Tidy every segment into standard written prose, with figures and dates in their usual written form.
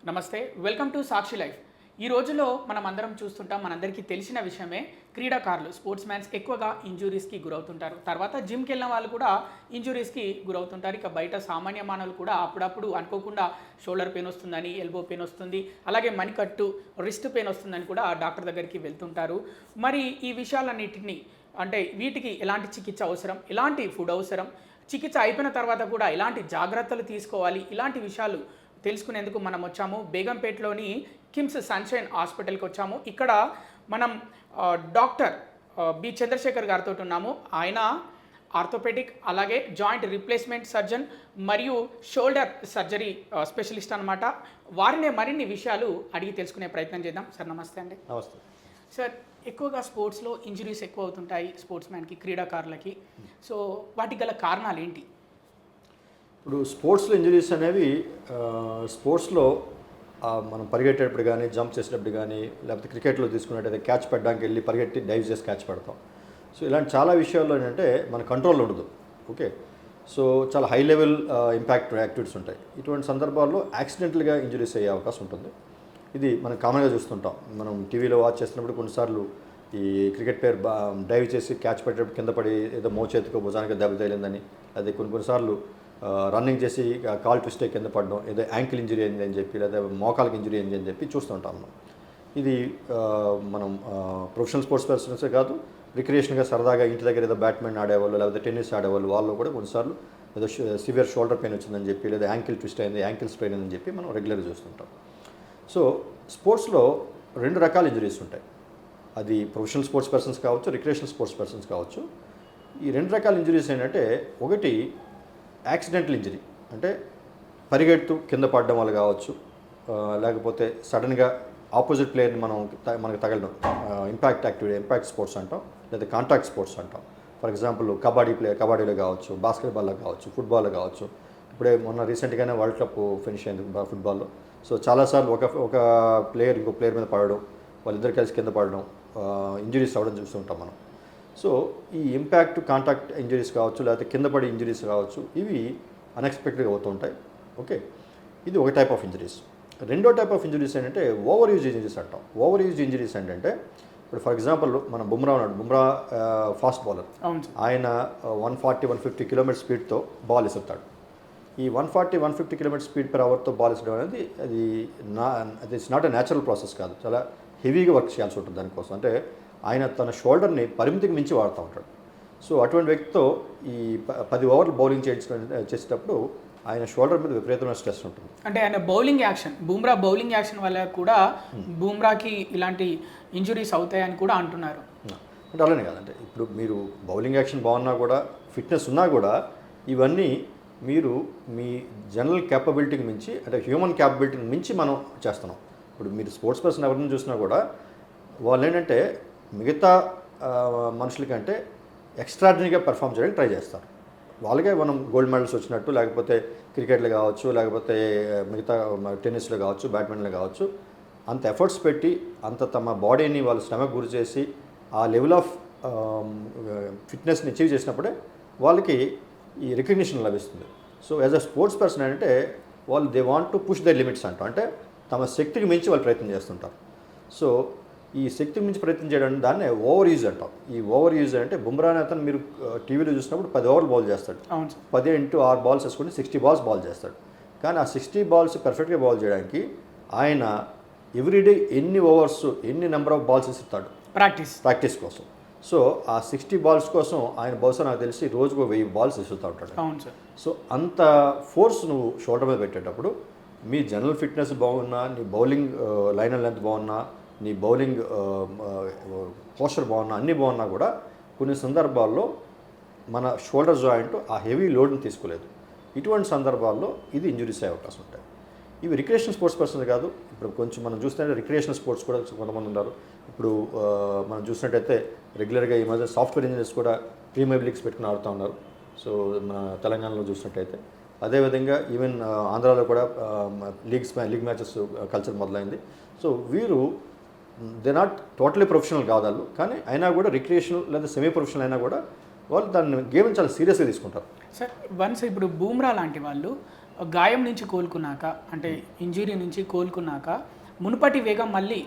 నమస్తే, welcome to Sakshi life. ఈ రోజుల్లో మనం అందరం చూస్తుంటాం, మనందరికీ తెలిసిన విషయమే, క్రీడాకారులు స్పోర్ట్స్ మ్యాన్స్ ఎక్కువగా ఇంజురీస్కి గురవుతుంటారు. తర్వాత జిమ్కి వెళ్ళిన వాళ్ళు కూడా ఇంజురీస్కి గురవుతుంటారు. ఇక బయట సామాన్య మానవులు కూడా అప్పుడప్పుడు అనుకోకుండా షోల్డర్ పెయిన్ వస్తుందని, ఎల్బో పెయిన్ వస్తుంది, అలాగే మణికట్టు రిస్ట్ పెయిన్ వస్తుందని కూడా డాక్టర్ దగ్గరికి వెళ్తుంటారు. మరి ఈ విషయాలన్నిటిని అంటే వీటికి ఎలాంటి చికిత్స అవసరం, ఎలాంటి ఫుడ్ అవసరం, చికిత్స అయిపోయిన తర్వాత కూడా ఎలాంటి జాగ్రత్తలు తీసుకోవాలి, ఇలాంటి విషయాలు తెలుసుకునేందుకు మనం వచ్చాము. బేగంపేటలోని కిమ్స్ సన్షైన్ హాస్పిటల్కి వచ్చాము. ఇక్కడ మనం డాక్టర్ బి చంద్రశేఖర్ గారితో ఉన్నాము. ఆయన ఆర్థోపెడిక్ అలాగే జాయింట్ రీప్లేస్మెంట్ సర్జన్ మరియు షోల్డర్ సర్జరీ స్పెషలిస్ట్ అనమాట. వారినే మరిన్ని విషయాలు అడిగి తెలుసుకునే ప్రయత్నం చేద్దాం. సార్ నమస్తే అండి. నమస్తే సార్, ఎక్కువగా స్పోర్ట్స్లో ఇంజరీస్ ఎక్కువ అవుతుంటాయి స్పోర్ట్స్ మ్యాన్కి, క్రీడాకారులకి. సో వాటికి గల కారణాలు ఏంటి? ఇప్పుడు స్పోర్ట్స్లో ఇంజరీస్ అనేవి స్పోర్ట్స్లో మనం పరిగెట్టేటప్పుడు కానీ, జంప్ చేసేటప్పుడు కానీ, లేకపోతే క్రికెట్లో తీసుకున్నట్టయితే క్యాచ్ పెట్టడానికి వెళ్ళి పరిగెట్టి డైవ్ చేసి క్యాచ్ పెడతాం. సో ఇలాంటి చాలా విషయాల్లో ఏంటంటే మన కంట్రోల్ ఉండదు. ఓకే, సో చాలా హై లెవెల్ ఇంపాక్ట్ యాక్టివిటీస్ ఉంటాయి. ఇటువంటి సందర్భాల్లో యాక్సిడెంటల్గా ఇంజరీస్ అయ్యే అవకాశం ఉంటుంది. ఇది మనం కామన్గా చూస్తుంటాం. మనం టీవీలో వాచ్ చేస్తున్నప్పుడు కొన్నిసార్లు ఈ క్రికెట్ ప్లేయర్ డైవ్ చేసి క్యాచ్ పెట్టేటప్పుడు కింద పడి ఏదో మోచేతికో భుజానికి దెబ్బ తగిలిందని, అది కొన్నిసార్లు రన్నింగ్ చేసి కాల్ ట్విస్ట్ అయ్యి కింద పడడం, ఏదో యాంకిల్ ఇంజరీ అయింది అని చెప్పి, లేదా మోకాలకి ఇంజరీ అయింది అని చెప్పి చూస్తుంటాం మనం. ఇది మనం ప్రొఫెషనల్ స్పోర్ట్స్ పర్సన్సే కాదు, రిక్రియేషన్గా సరదాగా ఇంటి దగ్గర ఏదో బ్యాడ్మింటన్ ఆడేవాళ్ళు, లేకపోతే టెన్నిస్ ఆడేవాళ్ళు, వాళ్ళు కూడా కొన్నిసార్లు ఏదో సివియర్ షోల్డర్ పెయిన్ వచ్చిందని చెప్పి, లేదా యాంకిల్ ట్విస్ట్ అయింది, యాంకిల్ స్ట్రెయిన్ అని చెప్పి మనం రెగ్యులర్గా చూస్తుంటాం. సో స్పోర్ట్స్లో రెండు రకాల ఇంజరీస్ ఉంటాయి. అది ప్రొఫెషనల్ స్పోర్ట్స్ పర్సన్స్ కావచ్చు, రిక్రియేషనల్ స్పోర్ట్స్ పర్సన్స్ కావచ్చు. ఈ రెండు రకాల ఇంజరీస్ ఏంటంటే, ఒకటి యాక్సిడెంటల్ ఇంజరీ, అంటే పరిగెడుతూ కింద పడడం వల్ల కావచ్చు, లేకపోతే సడన్గా ఆపోజిట్ ప్లేయర్ని మనకు తగలడం, ఇంపాక్ట్ స్పోర్ట్స్ అంటాం, లేదా కాంటాక్ట్ స్పోర్ట్స్ అంటాం. ఫర్ ఎగ్జాంపుల్ కబడ్డీలో కావచ్చు, బాస్కెట్బాల్లో కావచ్చు, ఫుట్బాల్లో కావచ్చు. ఇప్పుడే మొన్న రీసెంట్గానే వరల్డ్ కప్ ఫినిష్ అయింది ఫుట్బాల్లో. సో చాలాసార్లు ఒక ప్లేయర్ ఇంకో ప్లేయర్ మీద పడడం, వాళ్ళిద్దరు కలిసి కింద పడడం, ఇంజరీస్ అవ్వడం చూస్తుంటాం మనం. సో ఈ ఇంపాక్ట్ కాంటాక్ట్ ఇంజరీస్ కావచ్చు, లేకపోతే కింద పడి ఇంజరీస్ కావచ్చు, ఇవి అన్ఎక్స్పెక్టెడ్గా అవుతుంటాయి. ఓకే, ఇది ఒక టైప్ ఆఫ్ ఇంజరీస్. రెండో టైప్ ఆఫ్ ఇంజరీస్ ఏంటంటే ఓవర్ యూజ్ ఇంజరీస్ అంటాం. ఓవర్ యూజ్ ఇంజరీస్ ఏంటంటే, ఇప్పుడు ఫర్ ఎగ్జాంపుల్ మన బుమ్రా ఉన్నాడు. Bumrah fast bowler. ఆయన 140-150 కిలోమీటర్ స్పీడ్తో బాల్ ఇస్తాడు. ఈ 140-150 కిలోమీటర్ స్పీడ్ పర్ అవర్తో బాల్ ఇచ్చడం అనేది అది it's not a natural process కాదు. చాలా హెవీగా వర్క్ చేయాల్సి ఉంటుంది దానికోసం. అంటే ఆయన తన షోల్డర్ని పరిమితికి మించి వాడుతూ ఉంటాడు. సో అటువంటి వ్యక్తితో ఈ 10 ఓవర్లు బౌలింగ్ చేసేటప్పుడు ఆయన షోల్డర్ మీద విపరీతమైన స్ట్రెస్ ఉంటుంది. అంటే ఆయన బూమ్రా బౌలింగ్ యాక్షన్ వల్ల కూడా బూమ్రాకి ఇలాంటి ఇంజురీస్ అవుతాయని కూడా అంటున్నారు. అంటే అలానే కాదంటే, ఇప్పుడు మీరు బౌలింగ్ యాక్షన్ బాగున్నా కూడా, ఫిట్నెస్ ఉన్నా కూడా, ఇవన్నీ మీరు మీ జనరల్ క్యాపబిలిటీకి మించి, అంటే హ్యూమన్ క్యాపబిలిటీని మించి మనం చేస్తున్నాం. ఇప్పుడు మీరు స్పోర్ట్స్ పర్సన్ ఎవరిని చూసినా కూడా వాళ్ళు ఏంటంటే మిగతా మనుషుల కంటే ఎక్స్ట్రాడినరీగా పెర్ఫామ్ చేయడానికి ట్రై చేస్తారు. వాళ్ళకే మనం గోల్డ్ మెడల్స్ వచ్చినట్టు, లేకపోతే క్రికెట్లో కావచ్చు, లేకపోతే మిగతా టెన్నిస్లో కావచ్చు, బ్యాడ్మింటన్లో కావచ్చు, అంత ఎఫర్ట్స్ పెట్టి, అంత తమ బాడీని వాళ్ళు శ్రమకు గురి చేసి ఆ లెవెల్ ఆఫ్ ఫిట్నెస్ని అచీవ్ చేసినప్పుడే వాళ్ళకి ఈ రికగ్నిషన్ లభిస్తుంది. So as a sports person అంటే వాళ్ళు they want to push their limits అంటాం. అంటే తమ శక్తికి మించి వాళ్ళు ప్రయత్నం చేస్తుంటారు. సో ఈ శక్తికి మించి ప్రయత్నం చేయడం దాన్ని ఓవర్ యూజ్ అంటాం. ఈ ఓవర్ యూజ్ అంటే బుమ్రా అతను మీరు టీవీలో చూసినప్పుడు 10 ఓవర్లు బాల్ చేస్తాడు. 10 into 6 బాల్స్ వేసుకొని 60 బాల్స్ బాల్ చేస్తాడు. కానీ ఆ 60 బాల్స్ పర్ఫెక్ట్గా బాల్ చేయడానికి ఆయన ఎవ్రీడే ఎన్ని ఓవర్స్, ఎన్ని నెంబర్ ఆఫ్ బాల్స్ ఇస్తాడు ప్రాక్టీస్ కోసం. సో ఆ 60 బాల్స్ కోసం ఆయన బహుశా నాకు తెలిసి రోజుకు 1000 బాల్స్ ఇస్తూ ఉంటాడు. సో అంత ఫోర్స్ నువ్వు షోల్డర్ మీద పెట్టేటప్పుడు మీ జనరల్ ఫిట్నెస్ బాగున్నా, నీ బౌలింగ్ లైన్ అండ్ లెంత్ బాగున్నా, నీ బౌలింగ్ పోస్చర్ బాగున్నా, అన్నీ బాగున్నా కూడా కొన్ని సందర్భాల్లో మన షోల్డర్ జాయింట్ ఆ హెవీ లోడ్ని తీసుకోలేదు. ఇటువంటి సందర్భాల్లో ఇది ఇంజురీస్ అయ్యే అవకాశం ఉంటాయి. ఇవి రిక్రియేషనల్ స్పోర్ట్స్ పర్సన్స్ కాదు. ఇప్పుడు కొంచెం మనం చూస్తుంటే రిక్రియేషనల్ స్పోర్ట్స్ కూడా కొంతమంది ఉన్నారు. ఇప్పుడు మనం చూసినట్టయితే రెగ్యులర్గా ఈ మధ్య సాఫ్ట్వేర్ ఇంజనీర్స్ కూడా ప్రీమియర్ లీగ్స్ పెట్టుకుని ఆడుతూ ఉన్నారు. సో మన తెలంగాణలో చూసినట్టయితే, అదేవిధంగా ఈవెన్ ఆంధ్రాలో కూడా లీగ్ మ్యాచెస్ కల్చర్ మొదలైంది. సో వీరు దే నాట్ టోటలీ ప్రొఫెషనల్ కాదు వాళ్ళు, కానీ అయినా కూడా రిక్రియేషనల్ లేదా సెమీ ప్రొఫెషనల్ అయినా కూడా వాళ్ళు దాన్ని గేమ్ని చాలా సీరియస్గా తీసుకుంటారు. సార్, వన్స్ ఇప్పుడు బూమ్రా లాంటి వాళ్ళు గాయం నుంచి కోలుకున్నాక అంటే ఇంజురీ నుంచి కోలుకున్నాక మునుపటి వేగం మళ్ళీ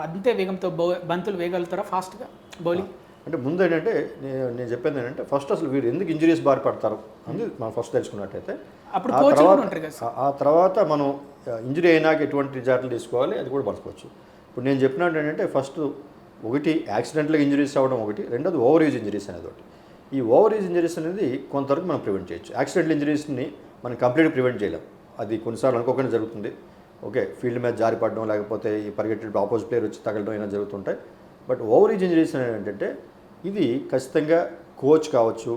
అంతే వేగంతో బంతులు వేయగలుగుతారా ఫాస్ట్గా బౌలింగ్? అంటే ముందు ఏంటంటే నేను చెప్పేది ఏంటంటే ఫస్ట్ అసలు వీరు ఎందుకు ఇంజరీస్ బారి పడతారు అని మనం ఫస్ట్ తెలుసుకున్నట్టయితే అప్పుడు కోచ్ ఉంటారు కదా సార్. ఆ తర్వాత మనం ఇంజరీ అయినాక ఎటువంటి జాగ్రత్తలు తీసుకోవాలి అది కూడా పడుకోవచ్చు. ఇప్పుడు నేను చెప్పినట్టు ఏంటంటే ఫస్ట్ ఒకటి యాక్సిడెంట్గా ఇంజరీస్ అవ్వడం ఒకటి, రెండోది ఓవర్ యూజ్ ఇంజరీస్ అనేది ఒకటి. ఈ ఓవర్ యూజ్ ఇంజరీస్ అనేది కొంతవరకు మనం ప్రివెంట్ చేయొచ్చు. యాక్సిడెంటల్ ఇంజరీస్ని మనం కంప్లీట్గా ప్రివెంట్ చేయలేం, అది కొన్నిసార్లు అనుకోకుండా జరుగుతుంది. ఓకే, ఫీల్డ్ మీద జారి పడడం లేకపోతే ఈ పరిగెట్టేటప్పుడు ఆపోజిట్ ప్లేయర్ వచ్చి తగలడం అయినా జరుగుతుంటాయి. బట్ ఓవర్ యూజ్ ఇంజరీస్ అనేది ఏంటంటే ఇది ఖచ్చితంగా కోచ్ కావచ్చు,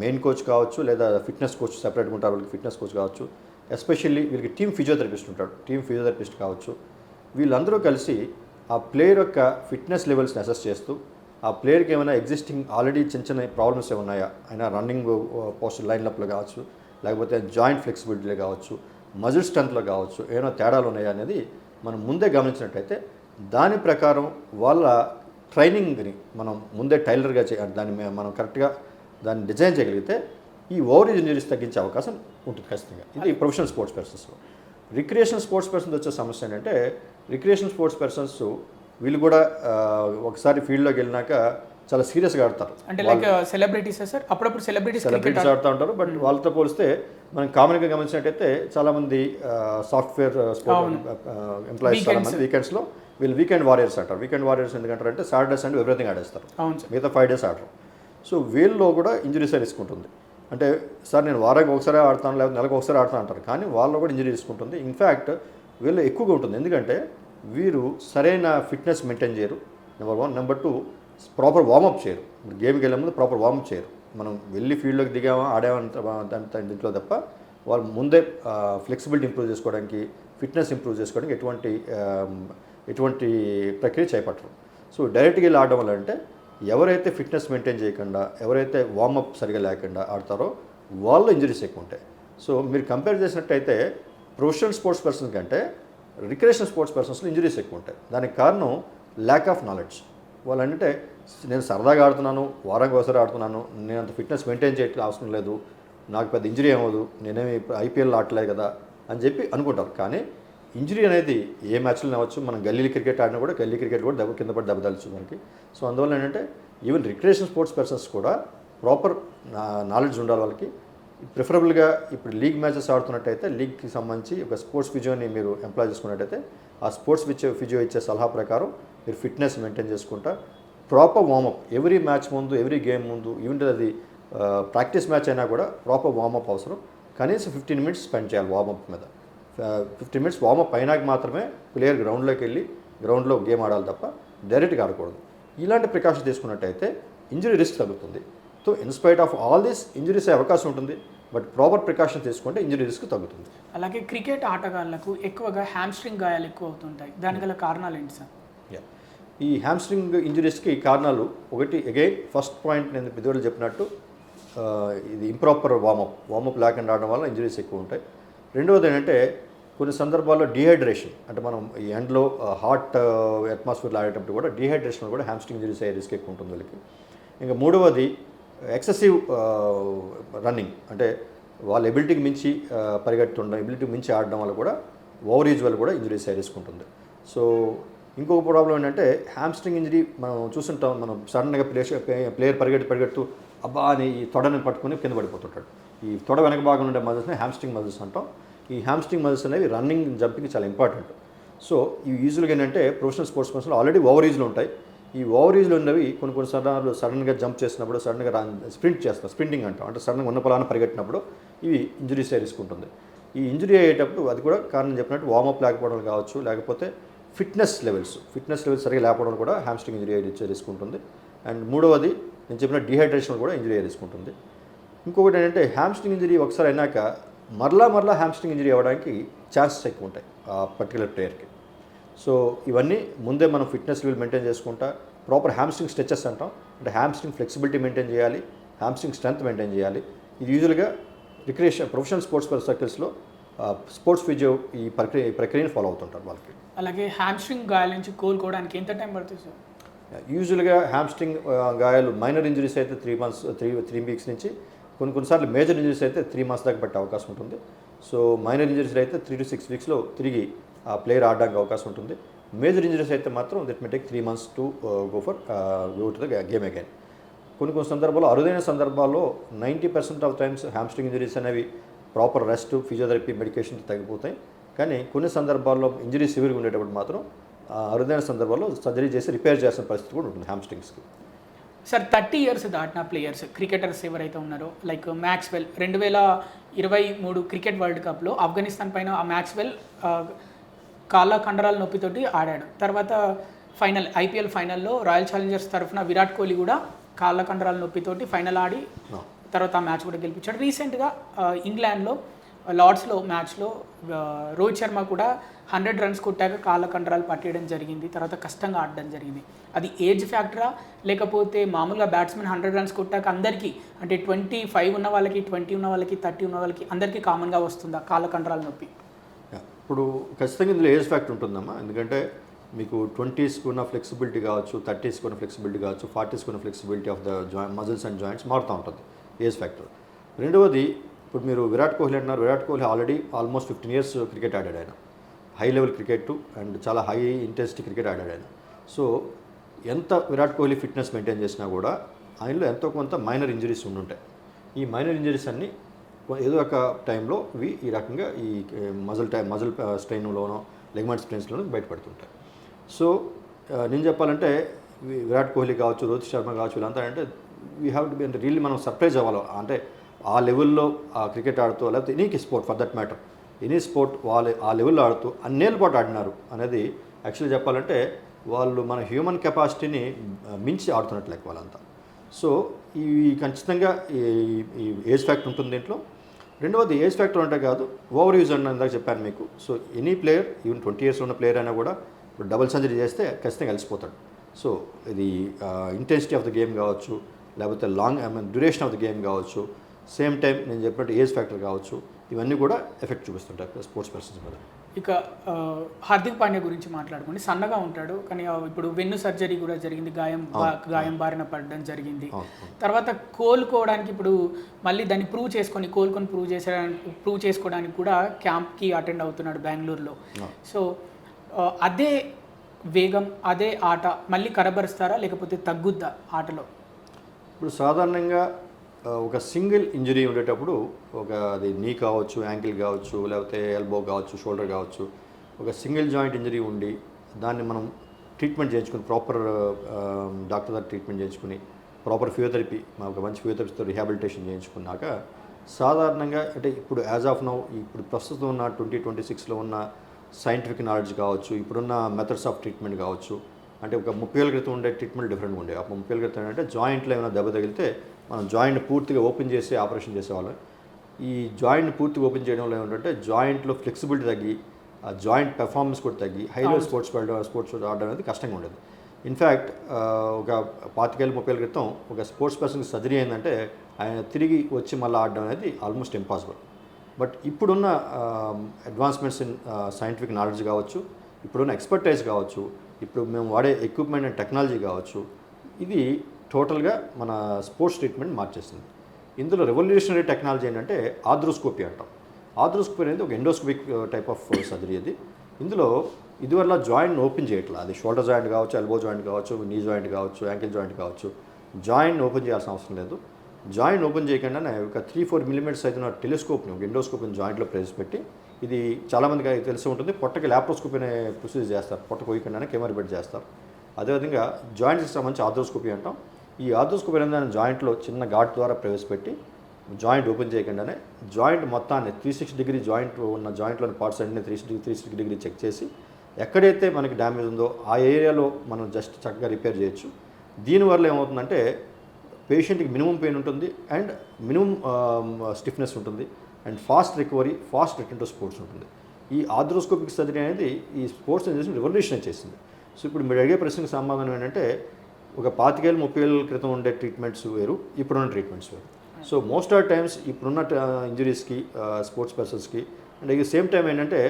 మెయిన్ కోచ్ కావచ్చు, లేదా ఫిట్నెస్ కోచ్ సెపరేట్గా ఉంటారు వాళ్ళకి ఫిట్నెస్ కోచ్ కావచ్చు, ఎస్పెషల్లీ వీళ్ళకి టీమ్ ఫిజియోథెరపిస్ట్ ఉంటాడు, టీమ్ ఫిజియోథెరపిస్ట్ కావచ్చు. వీళ్ళందరూ కలిసి ఆ ప్లేయర్ యొక్క ఫిట్నెస్ లెవెల్స్ని అసెస్ చేస్తూ ఆ ప్లేయర్కి ఏమైనా ఎగ్జిస్టింగ్ ఆల్రెడీ చిన్న చిన్న ప్రాబ్లమ్స్ ఏమన్నాయా, అయినా రన్నింగ్ పోస్టర్ లైన్లప్లో కావచ్చు, లేకపోతే జాయింట్ ఫ్లెక్సిబిలిటీలో కావచ్చు, మజిల్ స్ట్రెంత్లో కావచ్చు, ఏమైనా తేడాలు ఉన్నాయా అనేది మనం ముందే గమనించినట్టయితే దాని ప్రకారం వాళ్ళ ట్రైనింగ్ని మనం ముందే టైలర్గా దాన్ని మనం కరెక్ట్గా దాన్ని డిజైన్ చేయగలిగితే ఈ ఓవర్ ఇంజరీస్ తగ్గించే అవకాశం ఉంటుంది ఖచ్చితంగా. ఇది ప్రొఫెషనల్ స్పోర్ట్స్ పర్సన్స్లో. రిక్రియేషనల్ స్పోర్ట్స్ పర్సన్స్ వచ్చే సమస్య ఏంటంటే రిక్రియేషనల్ స్పోర్ట్స్ పర్సన్స్ వీళ్ళు కూడా ఒకసారి ఫీల్డ్లోకి వెళ్ళినాక చాలా సీరియస్గా ఆడతారు. అంటే లైక్ సెలబ్రిటీస్ సార్, అప్పుడప్పుడు సెలబ్రిటీస్ ఆడుతూ ఉంటారు. బట్ వాళ్ళతో పోలిస్తే మనం కామన్గా గమనించినట్టయితే చాలామంది సాఫ్ట్వేర్ ఎంప్లాయీస్ చాలామంది వీకెండ్స్లో వీళ్ళు వీకెండ్ వారియర్స్ అంటారు. వీకెండ్ వారియర్స్ ఎందుకంటారు అంటే సాటర్డే సండే ఎవ్రీథింగ్ ఆడేస్తారు, మిగతా 5 days ఆడరు. సో వీళ్ళలో కూడా ఇంజరీస్ రిస్క్ ఉంటుంది. అంటే సార్ నేను వారానికి ఒకసారి ఆడతాను లేకపోతే నెలకు ఒకసారి ఆడతాను అంటారు, కానీ వాళ్ళలో కూడా ఇంజరీ రిస్క్ ఉంటుంది. ఇన్ఫ్యాక్ట్ వీళ్ళు ఎక్కువగా ఉంటుంది, ఎందుకంటే వీరు సరైన ఫిట్నెస్ మెయింటైన్ చేయరు, నెంబర్ 1. నెంబర్ 2, ప్రాపర్ వార్మప్ చేయరు. గేమ్కి వెళ్ళే ముందు ప్రాపర్ వార్మప్ చేయరు. మనం వెళ్ళి ఫీల్డ్లోకి దిగామా ఆడామంత దీంట్లో తప్ప వాళ్ళు ముందే ఫ్లెక్సిబిలిటీ ఇంప్రూవ్ చేసుకోవడానికి, ఫిట్నెస్ ఇంప్రూవ్ చేసుకోవడానికి ఎటువంటి ప్రక్రియ చేపట్టరు. సో డైరెక్ట్గా వెళ్ళి ఆడడం వల్ల అంటే ఎవరైతే ఫిట్నెస్ మెయింటైన్ చేయకుండా, ఎవరైతే వార్మప్ సరిగా లేకుండా ఆడతారో వాళ్ళు ఇంజరీస్ ఎక్కువ ఉంటాయి. సో మీరు కంపేర్ చేసినట్టయితే ప్రొఫెషనల్ స్పోర్ట్స్ పర్సన్ కంటే రిక్రియేషనల్ స్పోర్ట్స్ పర్సన్స్లో ఇంజరీస్ ఎక్కువ ఉంటాయి. దానికి కారణం ల్యాక్ ఆఫ్ నాలెడ్జ్. వాళ్ళంటే నేను సరదాగా ఆడుతున్నాను, వారానికి ఒకసారి ఆడుతున్నాను, నేను అంత ఫిట్నెస్ మెయింటైన్ చేయడం అవసరం లేదు, నాకు పెద్ద ఇంజరీ ఏమవుదు, నేనేమి ఐపీఎల్ ఆడలేదు కదా అని చెప్పి అనుకుంటారు. కానీ ఇంజరీ అనేది ఏ మ్యాచ్లో అవ్వచ్చు. మనం గల్లీ క్రికెట్ ఆడినా కూడా గల్లీ క్రికెట్ కూడా కింద పడి దెబ్బతలుచు మనకి. సో అందువల్ల ఏంటంటే ఈవెన్ రిక్రియేషన్ స్పోర్ట్స్ పర్సన్స్ కూడా ప్రాపర్ నాలెడ్జ్ ఉండాలి వాళ్ళకి. ప్రిఫరబుల్గా ఇప్పుడు లీగ్ మ్యాచెస్ ఆడుతున్నట్టయితే లీగ్కి సంబంధించి ఒక స్పోర్ట్స్ ఫిజియోని మీరు ఎంప్లాయ్ చేసుకున్నట్టయితే ఆ స్పోర్ట్స్ ఫిజియో ఇచ్చే సలహా ప్రకారం మీరు ఫిట్నెస్ మెయింటైన్ చేసుకుంటా ప్రాపర్ వార్మప్ ఎవ్రీ మ్యాచ్ ముందు, ఎవ్రీ గేమ్ ముందు, ఈవెన్ అది ప్రాక్టీస్ మ్యాచ్ అయినా కూడా ప్రాపర్ వార్మప్ అవసరం. కనీసం 15 minutes స్పెండ్ చేయాలి వార్మప్ మీద. 15 minutes వార్మప్ అయినాక మాత్రమే ప్లేయర్ గ్రౌండ్లోకి వెళ్ళి గ్రౌండ్లో గేమ్ ఆడాలి తప్ప డైరెక్ట్గా ఆడకూడదు. ఇలాంటి ప్రికాషన్స్ తీసుకున్నట్టయితే ఇంజరీ రిస్క్ తగ్గుతుంది. So in spite of all this injuries అయ్యే అవకాశం ఉంటుంది, బట్ ప్రాపర్ ప్రికాషన్ తీసుకుంటే ఇంజరీ రిస్క్ తగ్గుతుంది. అలాగే క్రికెట్ ఆటగాళ్లకు ఎక్కువగా హ్యామ్స్ట్రింగ్ గాయాలు ఎక్కువ అవుతుంటాయి, దానికి గల కారణాలు ఏంటి సార్? ఈ హ్యామ్స్ట్రింగ్ ఇంజరీస్కి కారణాలు ఒకటి, అగైన్ ఫస్ట్ పాయింట్ నేను పెద్దవాళ్ళు చెప్పినట్టు ఇది ఇంప్రాపర్ వార్మప్ లేకుండా ఆడడం వల్ల ఇంజరీస్ ఎక్కువ ఉంటాయి. రెండవది ఏంటంటే కొన్ని సందర్భాల్లో డీహైడ్రేషన్, అంటే మనం ఈ ఎండ్లో హాట్ అట్మాస్ఫియర్లో ఆడేటప్పుడు కూడా డీహైడ్రేషన్ కూడా హ్యామ్స్ట్రింగ్ ఇంజరీస్ అయ్యే రిస్క్ ఎక్కువ ఉంటుంది వాళ్ళకి. ఇంకా మూడవది ఎక్సెసివ్ రన్నింగ్, అంటే వాళ్ళ ఎబిలిటీకి మించి పరిగెత్తుండడం, ఎబిలిటీకి మించి ఆడడం వల్ల కూడా ఓవర్ ఏజ్ వల్ల కూడా ఇంజరీస్ అయ్యే రిస్క్ ఉంటుంది. సో ఇంకొక ప్రాబ్లం ఏంటంటే హ్యామ్స్ట్రింగ్ ఇంజరీ మనం చూస్తుంటాం, మనం సడన్గా ప్లేయర్ పరిగెడుతూ అబ్బా అని ఈ తొడని పట్టుకుని కింద పడిపోతుంటాడు. ఈ తొడ వెనక భాగం ఉండే మజిల్స్ని హ్యామ్స్ట్రింగ్ మజిల్స్ అంటాం. ఈ హ్యామ్స్ట్రింగ్ మజిల్స్ అనేవి రన్నింగ్, జంపింగ్ చాలా ఇంపార్టెంట్. సో ఇవి యూజువల్గా ఏంటంటే ప్రొఫెషనల్ స్పోర్ట్స్ పర్సన్లో ఆల్రెడీ ఓవర్ ఏజ్లో ఉంటాయి. ఈ ఓవర్ ఏజ్లో ఉన్నవి కొన్ని సార్లు సడన్గా జంప్ చేసినప్పుడు, సడన్గా స్ప్రింట్ చేస్తాం, స్ప్రింటింగ్ అంటాం, అంటే సడన్గా ఉన్న పొలాన్ని పరిగెట్టినప్పుడు ఇవి ఇంజరీస్ అయ్యే రిస్క్ ఉంటుంది. ఈ ఇంజరీ అయ్యేటప్పుడు అది కూడా కారణం చెప్పినట్టు వార్మప్ లేకపోవడం కావచ్చు, లేకపోతే ఫిట్నెస్ లెవెల్స్ సరిగా లేకపోవడం కూడా హ్యామ్స్ట్రింగ్ ఇంజరీ ఇచ్చే రిస్క్ ఉంటుంది. అండ్ మూడవది నేను చెప్పిన డీహైడ్రేషన్ కూడా ఇంజరీ రిస్క్ ఉంటుంది. ఇంకొకటి ఏంటంటే హ్యామ్స్ట్రింగ్ ఇంజరీ ఒకసారి అయినాక మరలా హ్యామ్స్ట్రింగ్ ఇంజరీ అవ్వడానికి ఛాన్సెస్ ఎక్కువ ఉంటాయి ఆ పర్టికులర్ ప్లేయర్కి. సో ఇవన్నీ ముందే మనం ఫిట్నెస్ లెవెల్ మెయింటైన్ చేసుకుంటా ప్రాపర్ హ్యామ్స్ట్రింగ్ స్ట్రెచెస్ అంటాం, అంటే హ్యామ్స్ట్రింగ్ ఫ్లెక్సిబిలిటీ మెయింటైన్ చేయాలి, హ్యామ్స్ట్రింగ్ స్ట్రెంత్ మెయింటైన్ చేయాలి. ఇది యూజువల్గా ప్రొఫెషనల్ స్పోర్ట్స్ సర్కిల్స్లో స్పోర్ట్స్ ఫిజియో ఈ ప్రక్రియను ఫాలో అవుతుంటారు వాళ్ళకి. అలాగే హ్యామ్స్ట్రింగ్ గాయాల నుంచి కోలుకోవడానికి ఎంత టైం పడుతుంది సార్? యూజువల్గా హ్యామ్స్ట్రింగ్ గాయాలు మైనర్ ఇంజరీస్ అయితే 3 weeks నుంచి, కొన్నిసార్లు మేజర్ ఇంజరీస్ అయితే 3 months దాకా పట్టే అవకాశం ఉంటుంది. సో మైనర్ ఇంజరీస్ అయితే 3 to 6 weeksలో తిరిగి ఆ ప్లేయర్ ఆడడానికి అవకాశం ఉంటుంది. మేజర్ ఇంజరీస్ అయితే మాత్రం that may take 3 months to go to the game again. కొన్ని సందర్భాల్లో, అరుదైన సందర్భాల్లో 90% ఆఫ్ టైమ్స్ హ్యామ్స్ట్రింగ్ ఇంజరీస్ అనేవి ప్రాపర్ రెస్ట్, ఫిజియోథెరపీ, మెడికేషన్ తగ్గిపోతాయి. కానీ కొన్ని సందర్భాల్లో ఇంజరీ సివియర్గా ఉండేటప్పుడు మాత్రం అరుదైన సందర్భాల్లో సర్జరీ చేసి రిపేర్ చేసిన పరిస్థితి కూడా ఉంటుంది హ్యామ్స్ట్రింగ్స్కి. సార్ 30 years దాటిన ప్లేయర్స్, క్రికెటర్స్ ఎవరైతే ఉన్నారో, లైక్ మ్యాక్స్వెల్ 2023 క్రికెట్ వరల్డ్ కప్లో ఆఫ్ఘనిస్తాన్ పైన ఆ మ్యాక్స్వెల్ కాళ్ళ కండరాల నొప్పితోటి ఆడాడు. తర్వాత ఐపీఎల్ ఫైనల్లో రాయల్ ఛాలెంజర్స్ తరఫున విరాట్ కోహ్లీ కూడా కాళ్ళ కండరాల నొప్పితోటి ఫైనల్ ఆడి తర్వాత ఆ మ్యాచ్ కూడా గెలిపించాడు. రీసెంట్గా ఇంగ్లాండ్లో లార్డ్స్లో మ్యాచ్లో రోహిత్ శర్మ కూడా 100 runs కొట్టాక కాళ్ళ కండరాలు పట్టేయడం జరిగింది. తర్వాత కష్టంగా ఆడడం జరిగింది. అది ఏజ్ ఫ్యాక్టరా, లేకపోతే మామూలుగా బ్యాట్స్మెన్ 100 runs కొట్టాక అందరికీ, అంటే 25 ఉన్న వాళ్ళకి, 20 ఉన్న వాళ్ళకి, 30 ఉన్న వాళ్ళకి అందరికీ కామన్గా వస్తుందా కాళ్ళ కండరాల నొప్పి? ఇప్పుడు ఖచ్చితంగా ఇందులో ఏజ్ ఫ్యాక్టర్ ఉంటుందమ్మా. ఎందుకంటే మీకు 20sకి ఉన్న ఫ్లెక్సిబిలిటీ కావచ్చు, 30sకి ఉన్న ఫ్లెక్సిబిలిటీ కావచ్చు, 40sకి ఉన్న flexibility of the muscles and joints మారుతూ ఉంటుంది, ఏజ్ ఫ్యాక్టర్. రెండవది, ఇప్పుడు మీరు విరాట్ కోహ్లీ అంటున్నారు. Virat Kohli already almost 15 years cricket ఆడాడు ఆయన. హై లెవెల్ క్రికెట్ అండ్ చాలా హై ఇంటెన్సిటీ క్రికెట్ ఆడాడు ఆయన. సో ఎంత విరాట్ కోహ్లీ ఫిట్నెస్ మెయింటైన్ చేసినా కూడా ఆయనలో ఎంతో కొంత మైనర్ ఇంజరీస్ ఉండుంటాయి. ఈ మైనర్ ఇంజరీస్ అన్నీ ఏదో ఒక టైంలో ఈ రకంగా ఈ మజిల్ స్ట్రెయిన్లోనో లెగ్మెంట్ స్ట్రెయిన్స్లోనో బయటపడుతుంటాయి. సో నేను చెప్పాలంటే విరాట్ కోహ్లీ కావచ్చు, రోహిత్ శర్మ కావచ్చు, వీళ్ళంతా అంటే వీ హ్యావ్ టు బి, అంటే రియల్లీ మనం సర్ప్రైజ్ అవ్వాలి. అంటే ఆ లెవెల్లో ఆ క్రికెట్ ఆడుతూ, లేకపోతే any sport for that matter, any sport వాళ్ళు ఆ లెవెల్లో ఆడుతూ అన్నేళ్ళ పాటు ఆడినారు అనేది యాక్చువల్లీ చెప్పాలంటే వాళ్ళు మన హ్యూమన్ కెపాసిటీని మించి ఆడుతున్నట్లే వాళ్ళంతా. సో ఈ ఖచ్చితంగా ఈ ఏజ్ ఫ్యాక్టర్ ఉంటుంది దీంట్లో. రెండవది, ఏజ్ ఫ్యాక్టర్ అంటే కాదు, ఓవర్ యూజ్ అని ఇందాక చెప్పాను మీకు. So any player, even 20 years ఉన్న ప్లేయర్ అయినా కూడా ఇప్పుడు డబుల్ సెంచరీ చేస్తే ఖచ్చితంగా కలిసిపోతాడు. సో ఇది ఇంటెన్సిటీ ఆఫ్ ద గేమ్ కావచ్చు, లేకపోతే డ్యూరేషన్ ఆఫ్ ద గేమ్ కావచ్చు, సేమ్ టైం నేను చెప్పినట్టు ఏజ్ ఫ్యాక్టర్ కావచ్చు, ఇవన్నీ కూడా ఎఫెక్ట్ చూపిస్తుంటాయి స్పోర్ట్స్ పర్సన్స్ మీద. ఇక హార్దిక్ పాండ్యా గురించి మాట్లాడుకోండి. సన్నగా ఉంటాడు, కానీ ఇప్పుడు వెన్ను సర్జరీ కూడా జరిగింది, గాయం బారిన పడడం జరిగింది. తర్వాత కోలుకోవడానికి ఇప్పుడు మళ్ళీ దాన్ని ప్రూవ్ చేసుకోవడానికి కూడా క్యాంప్కి అటెండ్ అవుతున్నాడు బెంగళూరులో. సో అదే వేగం, అదే ఆట మళ్ళీ కనబరుస్తారా, లేకపోతే తగ్గుద్దా ఆటలో? ఇప్పుడు సాధారణంగా ఒక సింగిల్ ఇంజరీ ఉండేటప్పుడు, అది నీ కావచ్చు, యాంకిల్ కావచ్చు, లేకపోతే ఎల్బో కావచ్చు, షోల్డర్ కావచ్చు, ఒక సింగిల్ జాయింట్ ఇంజరీ ఉండి దాన్ని మనం ట్రీట్మెంట్ చేయించుకుని, ప్రాపర్ డాక్టర్ దగ్గర ట్రీట్మెంట్ చేయించుకుని, ప్రాపర్ ఫిజియోథెరపీ, ఒక మంచి ఫిజియోథెరపీతో రిహాబిలిటేషన్ చేయించుకున్నాక సాధారణంగా, అంటే ఇప్పుడు యాజ్ ఆఫ్ నౌ, ఇప్పుడు ప్రస్తుతం ఉన్న 2026లో ఉన్న సైంటిఫిక్ నాలెడ్జ్ కావచ్చు, ఇప్పుడున్న మెథడ్స్ ఆఫ్ ట్రీట్మెంట్ కావచ్చు, అంటే ఒక 30 ఏళ్ళ క్రితం ఉండే ట్రీట్మెంట్ డిఫరెంట్గా ఉండే. 30 ఏళ్ళ క్రితం అంటే జాయింట్లో ఏమైనా దెబ్బ తగిలితే మనం జాయింట్ పూర్తిగా ఓపెన్ చేసి ఆపరేషన్ చేసేవాళ్ళం. ఈ జాయింట్ పూర్తిగా ఓపెన్ చేయడంలో ఏమిటంటే జాయింట్లో ఫ్లెక్సిబిలిటీ తగ్గి, ఆ జాయింట్ పెర్ఫార్మెన్స్ కూడా తగ్గి, హై లెవెల్ స్పోర్ట్స్ ఆడడం అనేది కష్టంగా ఉండేది. ఇన్ఫ్యాక్ట్ ఒక 25-30 ఏళ్ళ క్రితం ఒక స్పోర్ట్స్ పర్సన్కి సర్జరీ అయిందంటే ఆయన తిరిగి వచ్చి మళ్ళీ ఆడడం అనేది ఆల్మోస్ట్ ఇంపాసిబుల్. బట్ ఇప్పుడున్న అడ్వాన్స్మెంట్స్ ఇన్ సైంటిఫిక్ నాలెడ్జ్ కావచ్చు, ఇప్పుడున్న ఎక్స్పర్టైజ్ కావచ్చు, ఇప్పుడు మేము వాడే ఎక్విప్మెంట్ అండ్ టెక్నాలజీ కావచ్చు, ఇది టోటల్గా మన స్పోర్ట్స్ ట్రీట్మెంట్ మార్చేస్తుంది. ఇందులో రెవల్యూషనరీ టెక్నాలజీ ఏంటంటే ఆర్థ్రోస్కోపీ అంటాం. ఆర్థ్రోస్కోపీ అనేది ఒక ఎండోస్కోపిక్ టైప్ ఆఫ్ సర్జరీ. అది ఇందులో ఇదివల్ల జాయింట్ ఓపెన్ చేయట్లా. అది షోల్డర్ జాయింట్ కావచ్చు, ఎల్బో జాయింట్ కావచ్చు, నీ జాయింట్ కావచ్చు, యాంకిల్ జాయింట్ కావచ్చు, జాయింట్ ఓపెన్ చేయాల్సిన అవసరం లేదు. జాయింట్ ఓపెన్ చేయకుండానే ఒక 3-4 mm అయిన టెలిస్కోప్ని, ఒక ఎండోస్కోప్ని జాయింట్లో ప్రవేశపెట్టి, ఇది చాలామందికి తెలిసి ఉంటుంది, పొట్టకి ల్యాప్రోస్కోపీ అనే ప్రొసీజర్ చేస్తారు. పొట్ట కోయకుండానే కెమెరా పెట్టి చేస్తారు. అదేవిధంగా జాయింట్స్కి సంబంధించి ఆర్థ్రోస్కోపీ అంటాం. ఈ ఆర్థ్రోస్కోపీ అనేది జాయింట్లో చిన్న ఘాట్ ద్వారా ప్రవేశపెట్టి జాయింట్ ఓపెన్ చేయకుండానే జాయింట్ మొత్తాన్ని 360 degree జాయింట్ ఉన్న జాయింట్లోని పార్ట్స్ అన్ని 360 degree చెక్ చేసి ఎక్కడైతే మనకి డ్యామేజ్ ఉందో ఆ ఏరియాలో మనం జస్ట్ చక్కగా రిపేర్ చేయొచ్చు. దీనివల్ల ఏమవుతుందంటే పేషెంట్కి మినిమం పెయిన్ ఉంటుంది అండ్ మినిమం స్టిఫ్నెస్ ఉంటుంది and fast recovery, fast return to sports ఉంటుంది. ఈ ఆర్థ్రోస్కోపిక్ సర్జరీ అనేది ఈ స్పోర్ట్స్ ఇండస్ట్రీ రెవల్యూషన్ చేసింది. సో ఇప్పుడు మీరు అడిగే ప్రశ్నకు సమాధానం ఏంటంటే ఒక 25-30 ఏళ్ళ క్రితం ఉండే ట్రీట్మెంట్స్ వేరు, ఇప్పుడున్న ట్రీట్మెంట్స్ వేరు. సో మోస్ట్ ఆఫ్ టైమ్స్ ఇప్పుడున్న ఇంజరీస్కి స్పోర్ట్స్ పర్సన్స్కి అండ్ ఈ సేమ్ టైం ఏంటంటే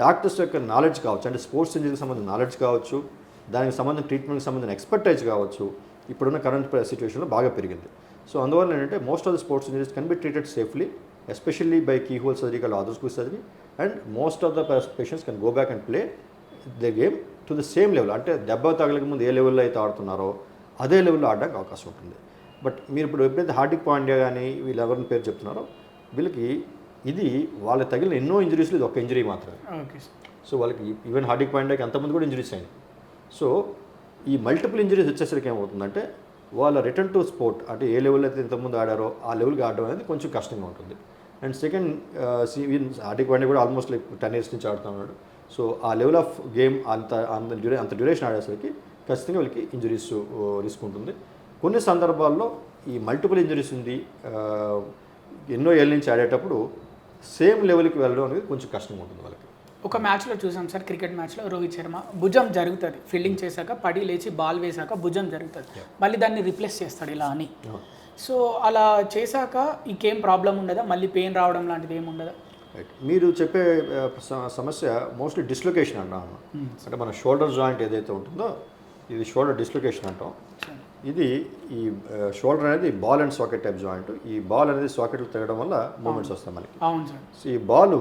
డాక్టర్స్ యొక్క నాలెడ్జ్ కావచ్చు, అంటే స్పోర్ట్స్ ఇంజరీకి సంబంధించిన నాలెడ్జ్ కావచ్చు, దానికి సంబంధించిన ట్రీట్మెంట్కి సంబంధించిన ఎక్స్పర్టైజ్ కావచ్చు, ఇప్పుడున్న కరెంట్ సిచ్యువేషన్లో బాగా పెరిగింది. సో అందువల్ల ఏంటంటే most of the sports injuries can be treated safely, especially by keyhole surgery call arthroscopic surgery, and most of the patients can go back and play the game to the same level. అంటే దెబ్బ తగలక ముందు ఏ లెవెల్లో అయితే ఆడుతున్నారో అదే లెవెల్లో ఆడడానికి అవకాశం ఉంటుంది. బట్ మీరు ఇప్పుడు ఎప్పుడైతే హార్దిక్ పాండ్యా కానీ వీళ్ళు ఎవరిని పేరు చెప్తున్నారో వీళ్ళకి ఇది వాళ్ళకి తగిలిన ఎన్నో ఇంజరీస్లో ఇది ఒక ఇంజరీ మాత్రమే. Okay sir. సో వాళ్ళకి ఈవెన్ హార్దిక్ పాండ్యాకి అంతమంది కూడా ఇంజరీస్ అయింది. సో ఈ మల్టిపుల్ ఇంజరీస్ వచ్చేసరికి ఏమవుతుందంటే వాళ్ళ రిటర్న్ టు స్పోర్ట్ అంటే ఏ లెవెల్ అయితే ఇంతకుముందు ఆడారో ఆ లెవెల్కి ఆడడం అనేది కొంచెం కష్టంగా ఉంటుంది. అండ్ సెకండ్ హార్దిక్ పాండ్యా కూడా ఆల్మోస్ట్ లైక్ 10 years నుంచి ఆడుతున్నాడు. సో ఆ లెవెల్ ఆఫ్ గేమ్ అంత డ్యూరేషన్ ఆడేసరికి ఖచ్చితంగా వీళ్ళకి ఇంజరీస్ రిస్క్ ఉంటుంది. కొన్ని సందర్భాల్లో ఈ మల్టిపుల్ ఇంజరీస్ ఉంది ఎన్నో ఏళ్ళ నుంచి ఆడేటప్పుడు సేమ్ లెవెల్కి వెళ్ళడం అనేది కొంచెం కష్టంగా ఉంటుంది వాళ్ళకి. ఒక మ్యాచ్లో చూసాం సార్, క్రికెట్ మ్యాచ్లో రోహిత్ శర్మ భుజం జరుగుతుంది, ఫీల్డింగ్ చేశాక పడి లేచి బాల్ వేశాక భుజం జరుగుతుంది, మళ్ళీ దాన్ని రిప్లేస్ చేస్తాడు ఇలా అని. సో అలా చేశాక ఇంకేం ప్రాబ్లం ఉండదా, మళ్ళీ పెయిన్ రావడం లాంటిది ఏమి ఉండదా? రైట్, మీరు చెప్పే సమస్య మోస్ట్లీ డిస్లొకేషన్ అంటాము. అంటే మన షోల్డర్ జాయింట్ ఏదైతే ఉంటుందో ఇది షోల్డర్ డిస్లొకేషన్ అంటాం. ఇది ఈ షోల్డర్ అనేది ball and socket type joint. ఈ బాల్ అనేది సాకెట్లు తిరగడం వల్ల మూమెంట్స్ వస్తాయి మనకి. అవును సార్. సో ఈ బాల్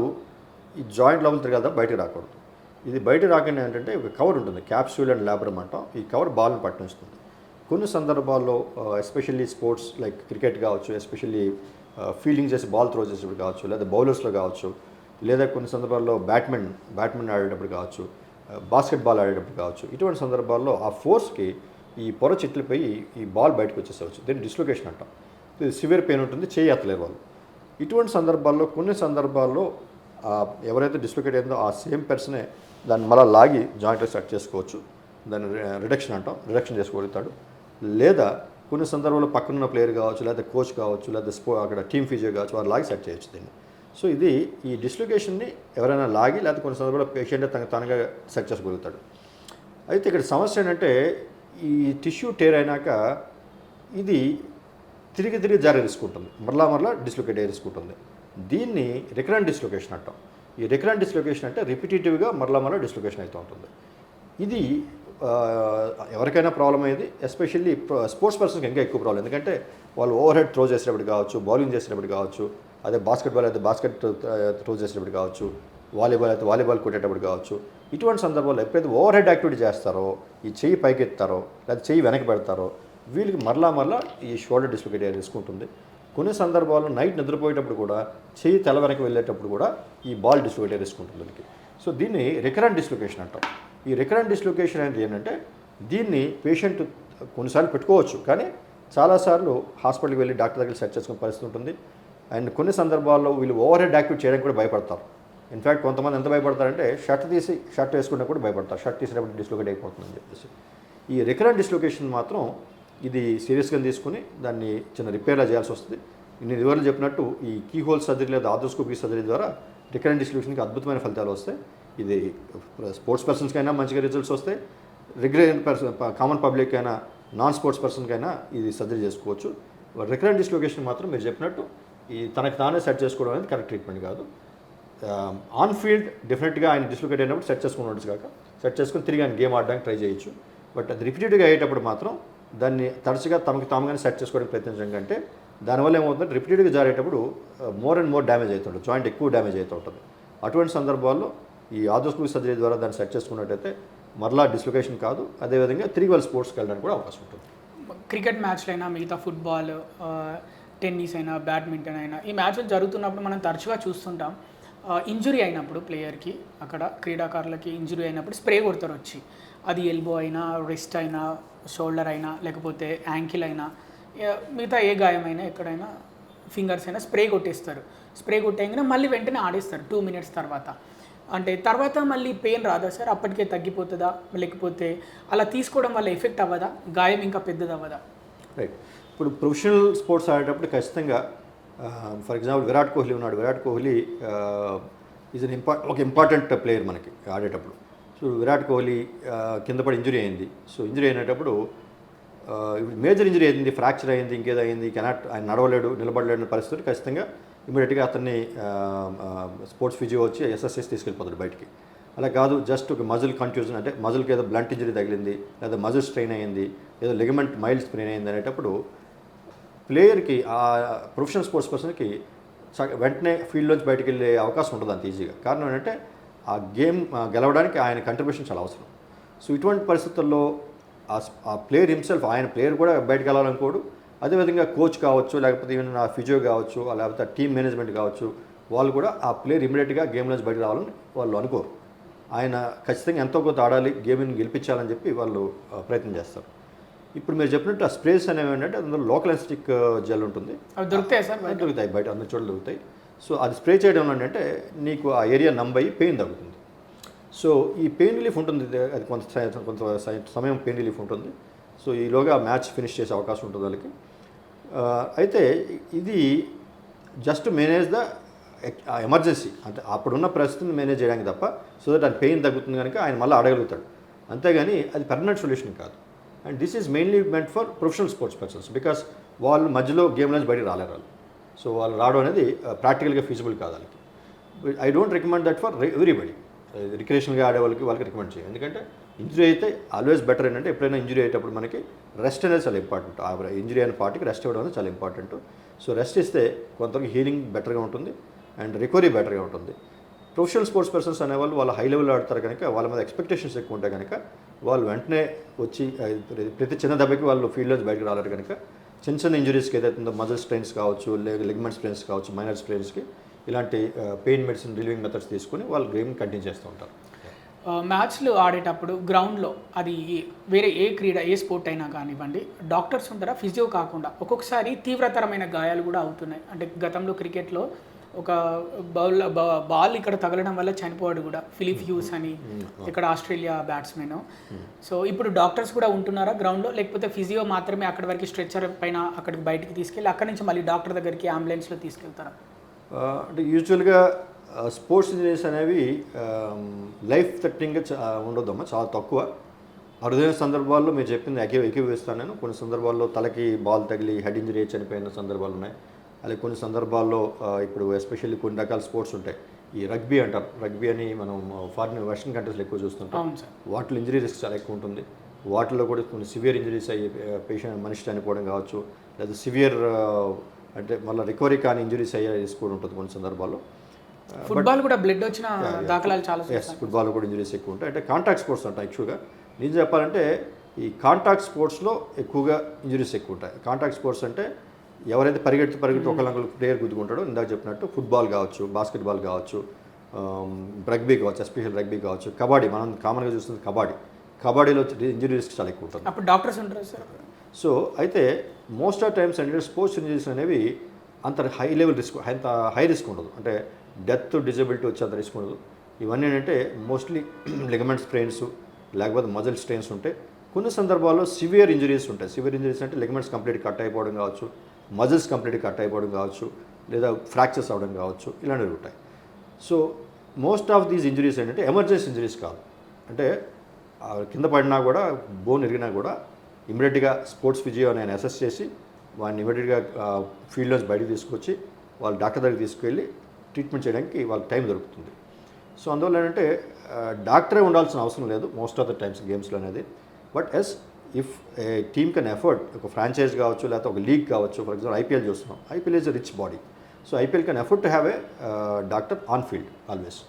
ఈ జాయింట్ లోపల తిరగదా బయటకు రాకూడదు. ఇది బయట రాకుండా ఏంటంటే ఒక కవర్ ఉంటుంది, క్యాప్సూల్ అండ్ లాబ్రమ్ అంటాం. ఈ కవర్ బాల్ని పట్టిస్తుంది. కొన్ని సందర్భాల్లో ఎస్పెషల్లీ స్పోర్ట్స్ లైక్ క్రికెట్ కావచ్చు, ఎస్పెషల్లీ ఫీల్డింగ్ చేసి బాల్ త్రో చేసేటప్పుడు కావచ్చు, లేదా బౌలర్స్లో కావచ్చు, లేదా కొన్ని సందర్భాల్లో బ్యాట్మెన్ ఆడేటప్పుడు కావచ్చు, బాస్కెట్బాల్ ఆడేటప్పుడు కావచ్చు, ఇటువంటి సందర్భాల్లో ఆ ఫోర్స్కి ఈ పొర చిట్లిపోయి ఈ బాల్ బయటకు వచ్చేసేవచ్చు. దీన్ని డిస్లొకేషన్ అంటాం. ఇది సివియర్ పెయిన్ ఉంటుంది, చేయి ఎత్తలేరు వాళ్ళు. ఇటువంటి సందర్భాల్లో కొన్ని సందర్భాల్లో ఎవరైతే డిస్లొకేట్ అయిందో ఆ సేమ్ పర్సనే దాన్ని మళ్ళీ లాగి జాయింట్లో సెట్ చేసుకోవచ్చు. దాన్ని రిడక్షన్ అంటాం, రిడక్షన్ చేసుకోగలుగుతాడు. లేదా కొన్ని సందర్భాల్లో పక్కనున్న ప్లేయర్ కావచ్చు, లేదా కోచ్ కావచ్చు, లేదా అక్కడ టీమ్ ఫిజియో కావచ్చు, వారు లాగి సెట్ చేయొచ్చు దీన్ని. సో ఇది ఈ డిస్లొకేషన్ని ఎవరైనా లాగి లేదా కొన్ని సందర్భాల్లో పేషెంట్ తనగా సెట్ చేసుకోగలుగుతాడు. అయితే ఇక్కడ సమస్య ఏంటంటే ఈ టిష్యూ టేర్ అయినాక ఇది తిరిగి జారీ రిస్క్ ఉంటుంది, మరలా డిస్లొకేట్ అయ్యే రిస్క్ ఉంటుంది. దీన్ని రికరెంట్ డిస్లొకేషన్ అంటాం. ఈ రికరెంట్ డిస్లొకేషన్ అంటే రిపిటేటివ్గా మరలా డిస్లొకేషన్ అవుతూ ఉంటుంది. ఇది ఎవరికైనా ప్రాబ్లం అయ్యేది, ఎస్పెషల్లీ స్పోర్ట్స్ పర్సన్కి ఇంకా ఎక్కువ ప్రాబ్లం. ఎందుకంటే వాళ్ళు ఓవర్ హెడ్ త్రో చేసేటప్పుడు కావచ్చు, బౌలింగ్ చేసేటప్పుడు కావచ్చు, అదే బాస్కెట్బాల్ అయితే బాస్కెట్ త్రో చేసేటప్పుడు కావచ్చు, వాలీబాల్ అయితే వాలీబాల్ కొట్టేటప్పుడు కావచ్చు. ఇటువంటి సందర్భాల్లో ఎప్పుడైతే ఓవర్ హెడ్ యాక్టివిటీ చేస్తారో, ఈ చెయ్యి పైకి ఎత్తారో లేదా చెయ్యి వెనక్కి పెడతారో వీళ్ళకి మరలా ఈ షోల్డర్ డిస్లొకేట్ అయ్యే రిస్క్ ఉంటుంది. కొన్ని సందర్భాల్లో నైట్ నిద్రపోయేటప్పుడు కూడా చెయ్యి తల వెనక్కి వెళ్ళేటప్పుడు కూడా ఈ బాల్ డిస్లొకేట్ అయ్యే రిస్క్ ఉంటుంది వీళ్ళకి. సో దీన్ని రికరెంట్ డిస్లొకేషన్ అంటాం. ఈ రికరెంట్ డిస్లొకేషన్ అనేది ఏంటంటే దీన్ని పేషెంట్ కొన్నిసార్లు పెట్టుకోవచ్చు, కానీ చాలాసార్లు హాస్పిటల్కి వెళ్ళి డాక్టర్ దగ్గర సెట్ చేసుకునే పరిస్థితి ఉంటుంది. అండ్ కొన్ని సందర్భాల్లో వీళ్ళు ఓవర్ హెడ్ యాక్టివిటీ చేయడానికి కూడా భయపడతారు. ఇన్ఫ్యాక్ట్ కొంతమంది ఎంత భయపడతారంటే షర్ట్ వేసుకున్నా కూడా భయపడతారు, షర్ట్ తీసినప్పుడు డిస్లొకేట్ అయిపోతుందని చెప్పేసి. ఈ రికరెంట్ డిస్లొకేషన్ మాత్రం ఇది సీరియస్గా తీసుకుని దాన్ని చిన్న రిపేర్లా చేయాల్సి వస్తుంది. నేను ఇదివరకు చెప్పినట్టు ఈ కీ హోల్ సర్జరీ లేదా ఆర్థోస్కోపిక్ సర్జరీ ద్వారా రికరెంట్ డిస్లొకేషన్కి అద్భుతమైన ఫలితాలు వస్తాయి. ఇది స్పోర్ట్స్ పర్సన్స్కైనా మంచిగా రిజల్ట్స్ వస్తాయి, రెగ్యులర్ కామన్ పబ్లిక్ అయినా నాన్ స్పోర్ట్స్ పర్సన్కైనా ఇది సర్జరీ చేసుకోవచ్చు. రికరెంట్ డిస్లొకేషన్ మాత్రం మీరు చెప్పినట్టు ఈ తనకి తానే సెట్ చేసుకోవడం అనేది కరెక్ట్ ట్రీట్మెంట్ కాదు. ఆన్ ఫీల్డ్ డెఫినెట్గా ఆయన డిస్లొకేట్ అయినప్పుడు సెట్ చేసుకుని ఉండొచ్చు కాక సెట్ చేసుకుని తిరిగి ఆయన గేమ్ ఆడడానికి ట్రై చేయొచ్చు. బట్ అది రిపీటెడ్గా అయ్యేటప్పుడు మాత్రం దాన్ని తరచుగా తమకి తాముగానే సెట్ చేసుకోవడానికి ప్రయత్నించడం కంటే దానివల్ల ఏమవుతుందంటే రిపీటెడ్గా జారేటప్పుడు మోర్ అండ్ మోర్ డ్యామేజ్ అవుతుంటుంది, జాయింట్ ఎక్కువ డ్యామేజ్ అవుతూ ఉంటుంది. అటువంటి సందర్భాల్లో ఈ ఆర్థోస్కోపిక్ సర్జరీ ద్వారా దాన్ని సెట్ చేసుకున్నట్టయితే మరలా డిస్లొకేషన్ కాదు, అదేవిధంగా తిరిగి వాళ్ళ స్పోర్ట్స్కి వెళ్ళడానికి కూడా అవకాశం ఉంటుంది. క్రికెట్ మ్యాచ్లు అయినా మిగతా ఫుట్బాల్, టెన్నిస్ అయినా, బ్యాడ్మింటన్ అయినా ఈ మ్యాచ్లు జరుగుతున్నప్పుడు మనం తరచుగా చూస్తుంటాం ఇంజురీ అయినప్పుడు ప్లేయర్కి, అక్కడ క్రీడాకారులకి ఇంజురీ అయినప్పుడు స్ప్రే కొడతారు వచ్చి. అది ఎల్బో అయినా, రిస్ట్ అయినా, షోల్డర్ అయినా, లేకపోతే యాంకిల్ అయినా, మిగతా ఏ గాయమైనా ఎక్కడైనా ఫింగర్స్ అయినా స్ప్రే కొట్టేస్తారు. స్ప్రే కొట్టేయగానే మళ్ళీ వెంటనే ఆడేస్తారు 2 minutes తర్వాత. అంటే తర్వాత మళ్ళీ పెయిన్ రాదా సార్? అప్పటికే తగ్గిపోతుందా? లేకపోతే అలా తీసుకోవడం వల్ల ఎఫెక్ట్ అవ్వదా? గాయం ఇంకా పెద్దది అవ్వదా? రైట్, ఇప్పుడు ప్రొఫెషనల్ స్పోర్ట్స్ ఆడేటప్పుడు ఖచ్చితంగా ఫర్ ఎగ్జాంపుల్ విరాట్ కోహ్లీ ఉన్నాడు. విరాట్ కోహ్లీ ఈజ్ ఒక ఇంపార్టెంట్ ప్లేయర్ మనకి ఆడేటప్పుడు. సో విరాట్ కోహ్లీ కింద పడి ఇంజురీ అయింది. సో ఇంజురీ అయినప్పుడు మేజర్ ఇంజురీ అయింది, ఫ్రాక్చర్ అయింది, ఇంకేదో అయింది, ఆయన నడవలేడు, నిలబడలేడు పరిస్థితి ఖచ్చితంగా ఇమీడియట్గా అతన్ని స్పోర్ట్స్ ఫిజియో వచ్చి ఎస్ఎస్ఎస్ తీసుకెళ్ళిపోతాడు బయటికి. అలా కాదు, జస్ట్ ఒక మజిల్ కన్ఫ్యూజన్ అంటే మజిల్కి ఏదో బ్లంట్ ఇంజరీ తగిలింది, లేదా మజిల్ స్ట్రెయిన్ అయింది, ఏదో లిగమెంట్ మైల్డ్ స్ప్రెయిన్ అయింది అనేటప్పుడు ప్లేయర్కి ఆ ప్రొఫెషనల్ స్పోర్ట్స్ పర్సన్కి వెంటనే ఫీల్డ్లోంచి బయటికి వెళ్ళే అవకాశం ఉంటుంది అంత ఈజీగా. కారణం ఏంటంటే ఆ గేమ్ గెలవడానికి ఆయన కంట్రిబ్యూషన్ చాలా అవసరం. సో ఇటువంటి పరిస్థితుల్లో ఆ ప్లేయర్ హిమ్సెల్ఫ్, ఆయన ప్లేయర్ కూడా బయటకు వెళ్ళాలనుకోడు. అదేవిధంగా కోచ్ కావచ్చు, లేకపోతే ఈవెన్ ఆ ఫిజియో కావచ్చు, లేకపోతే టీమ్ మేనేజ్మెంట్ కావచ్చు, వాళ్ళు కూడా ఆ ప్లేయర్ ఇమీడియట్గా గేమ్ నుంచి బయటకు రావాలని వాళ్ళు అనుకోరు. ఆయన ఖచ్చితంగా ఎంతో కొంత ఆడాలి, గేమ్ని గెలిపించాలని చెప్పి వాళ్ళు ప్రయత్నం చేస్తారు. ఇప్పుడు మీరు చెప్పినట్టు ఆ స్ప్రేస్ అనేవి ఏంటంటే అందులో లోకల్ ఎనెస్థెటిక్ జెల్ ఉంటుంది. అవి దొరుకుతాయి సార్? దొరుకుతాయి, బయట అన్ని చోట్ల దొరుకుతాయి. సో అది స్ప్రే చేయడం వల్ల ఏంటంటే నీకు ఆ ఏరియా నంబ్ అయ్యి పెయిన్ తగ్గుతుంది. సో ఈ పెయిన్ రిలీఫ్ ఉంటుంది, అది కొంత సమయం పెయిన్ రిలీఫ్ ఉంటుంది. సో ఈలోగా మ్యాచ్ ఫినిష్ చేసే అవకాశం ఉంటుంది వాళ్ళకి. అయితే ఇది జస్ట్ మేనేజ్ ద ఎమర్జెన్సీ, అంటే అప్పుడున్న పరిస్థితిని మేనేజ్ చేయడానికి తప్ప, సో దట్ ఆయన పెయిన్ తగ్గుతుంది కనుక ఆయన మళ్ళీ ఆడగలుగుతాడు. అంతేగాని అది పర్మనెంట్ సొల్యూషన్ కాదు. And this is mainly meant for professional sports persons, because వాళ్ళు మధ్యలో గేమ్ నుంచి బయటకు రాలేరు వాళ్ళు. సో వాళ్ళు రావడం అనేది ప్రాక్టికల్గా ఫీజిబుల్ కాదు వాళ్ళకి. I don't recommend that for everybody. రిక్రియేషన్గా ఆడే వాళ్ళకి రికమెండ్ చేయాలి. ఎందుకంటే ఇంజరీ అయితే ఆల్వేస్ బెటర్. ఏంటంటే ఎప్పుడైనా ఇంజరీ అయ్యేటప్పుడు మనకి రెస్ట్ అనేది చాలా ఇంపార్టెంట్. ఆ ఇంజరీ అయిన పార్టీకి రెస్ట్ ఇవ్వడం అనేది చాలా ఇంపార్టెంట్. సో రెస్ట్ ఇస్తే కొంతవరకు హీలింగ్ బెటర్గా ఉంటుంది అండ్ రికవరీ బెటర్గా ఉంటుంది. ప్రొఫెషనల్ స్పోర్ట్స్ పర్సన్స్ అనేవాళ్ళు వాళ్ళ హై లెవెల్లో ఆడతారు కనుక వాళ్ళ మీద ఎక్స్పెక్టేషన్స్ ఎక్కువ ఉంటాయి కనుక వాళ్ళు వెంటనే వచ్చి ప్రతి చిన్న దెబ్బకి వాళ్ళు ఫీల్డ్లోంచి బయటకు రాలేరు కనుక చిన్న చిన్న ఇంజరీస్కి ఏదైతుందో మజిల్ స్ట్రెయిన్స్ కావచ్చు, లిగమెంట్ స్ట్రెయిన్స్ కావచ్చు, మైనర్ స్ట్రెయిన్స్కి ఇలాంటి పెయిన్ మెడిసిన్ రిలీవింగ్ మెథడ్స్ తీసుకుని వాళ్ళు గేమ్ కంటిన్యూ చేస్తూ ఉంటారు. మ్యాచ్లు ఆడేటప్పుడు గ్రౌండ్లో అది వేరే ఏ క్రీడ ఏ స్పోర్ట్ అయినా కానివ్వండి, డాక్టర్స్ ఉంటారా ఫిజియో కాకుండా? ఒక్కొక్కసారి తీవ్రతరమైన గాయాలు కూడా అవుతున్నాయి. అంటే గతంలో క్రికెట్లో ఒక బాల్ ఇక్కడ తగలడం వల్ల చనిపోయాడు కూడా, ఫిలిప్ హ్యూస్ అని, ఇక్కడ ఆస్ట్రేలియా బ్యాట్స్మెన్. సో ఇప్పుడు డాక్టర్స్ కూడా ఉంటున్నారా గ్రౌండ్లో, లేకపోతే ఫిజియో మాత్రమే అక్కడి వరకు స్ట్రెచ్చర్ పైన అక్కడికి బయటికి తీసుకెళ్ళి అక్కడి నుంచి మళ్ళీ డాక్టర్ దగ్గరికి అంబులెన్స్లో తీసుకెళ్తారా? అంటే యూజువల్గా స్పోర్ట్స్ ఇంజరీస్ అనేవి లైఫ్ థ్రెటనింగ్గా ఉండొద్దమ్మా, చాలా తక్కువ. అరుదైన సందర్భాల్లో మీరు చెప్పింది ఎక్కివేస్తాను నేను. కొన్ని సందర్భాల్లో తలకి బాల్ తగిలి హెడ్ ఇంజరీ చనిపోయిన సందర్భాలు ఉన్నాయి. అలాగే కొన్ని సందర్భాల్లో ఇప్పుడు ఎస్పెషల్లీ కొన్ని రకాల స్పోర్ట్స్ ఉంటాయి. ఈ రగ్బీ అంటారు, రగ్బీ అని మనం ఫారిన్ వెస్ట్రన్ కంట్రీస్లో ఎక్కువ చూస్తుంటాం. వాటిలో ఇంజరీ రిస్క్ చాలా ఎక్కువ ఉంటుంది. వాటిలో కూడా కొన్ని సివియర్ ఇంజరీస్ అయ్యి మనిషి చనిపోవడం కావచ్చు, లేదా సివియర్ అంటే మళ్ళీ రికవరీ కానీ ఇంజరీస్ అయ్యే రిస్క్ కూడా ఉంటుంది కొన్ని సందర్భాల్లో. ఫుట్బాల్ కూడా బ్లడ్ వచ్చిన దాఖలాలు చాలా. ఫుట్బాల్ కూడా ఇంజరీస్ ఎక్కువ ఉంటాయి. అంటే కాంటాక్ట్ స్పోర్ట్స్ అంటారు యాక్చువల్గా. నిజం చెప్పాలంటే ఈ కాంటాక్ట్ స్పోర్ట్స్లో ఎక్కువగా ఇంజరీస్ ఎక్కువ ఉంటాయి. కాంటాక్ట్ స్పోర్ట్స్ అంటే ఎవరైతే పరిగెడుతూ ఒకళ్ళొకరు ప్లేయర్ గుద్దుకుంటాడో, ఇందాక చెప్పినట్టు ఫుట్బాల్ కావచ్చు, బాస్కెట్బాల్ కావచ్చు, రగ్బీ కావచ్చు, ఎస్పెషల్ రగ్బీ కావచ్చు, కబడ్డీ, మనం కామన్గా చూస్తుంది కబడ్డీలో ఇంజరీ రిస్క్ చాలా ఎక్కువ ఉంటుంది. అప్పుడు డాక్టర్స్ ఉంటారు సార్. సో అయితే మోస్ట్ ఆఫ్ టైమ్స్ అంటే స్పోర్ట్స్ ఇంజరీస్ అనేవి అంత హై లెవెల్ రిస్క్, అంత హై రిస్క్ ఉండదు. అంటే డెత్, డిజబిలిటీ వచ్చే అంత రిస్క్ ఉండదు. ఇవన్నీ ఏంటంటే మోస్ట్లీ లిగమెంట్ స్ట్రెయిన్స్ లేకపోతే మజిల్ స్ట్రెయిన్స్ ఉంటాయి. కొన్ని సందర్భాల్లో సివియర్ ఇంజరీస్ ఉంటాయి. సివియర్ ఇంజరీస్ అంటే లిగమెంట్స్ కంప్లీట్ కట్ అయిపోవడం కావచ్చు, మజిల్స్ కంప్లీట్ కట్ అయిపోవడం కావచ్చు, లేదా ఫ్రాక్చర్స్ అవ్వడం కావచ్చు, ఇలాంటివి ఉంటాయి. So most of these injuries ఏంటంటే ఎమర్జెన్సీ ఇంజరీస్ కాదు. అంటే కింద పడినా కూడా, బోన్ ఎరిగినా కూడా ఇమీడియట్గా స్పోర్ట్స్ ఫిజియో అని అసెస్ చేసి వాడిని ఇమీడియట్గా ఫీల్డ్లోంచి బయటకు తీసుకొచ్చి వాళ్ళు డాక్టర్ దగ్గరికి తీసుకెళ్ళి ట్రీట్మెంట్ చేయడానికి వాళ్ళకి టైం దొరుకుతుంది. సో అందువల్ల ఏంటంటే డాక్టరే ఉండాల్సిన అవసరం లేదు మోస్ట్ ఆఫ్ ద టైమ్స్ గేమ్స్లో అనేది. But yes, if a team can afford, ఒక ఫ్రాంచైజ్ కావచ్చు, లేకపోతే ఒక లీగ్ కావచ్చు. ఫర్ ఎగ్జాంపుల్ ఐపీఎల్ చూస్తున్నాం. IPL is a rich body. So IPL can afford to have a doctor on field always.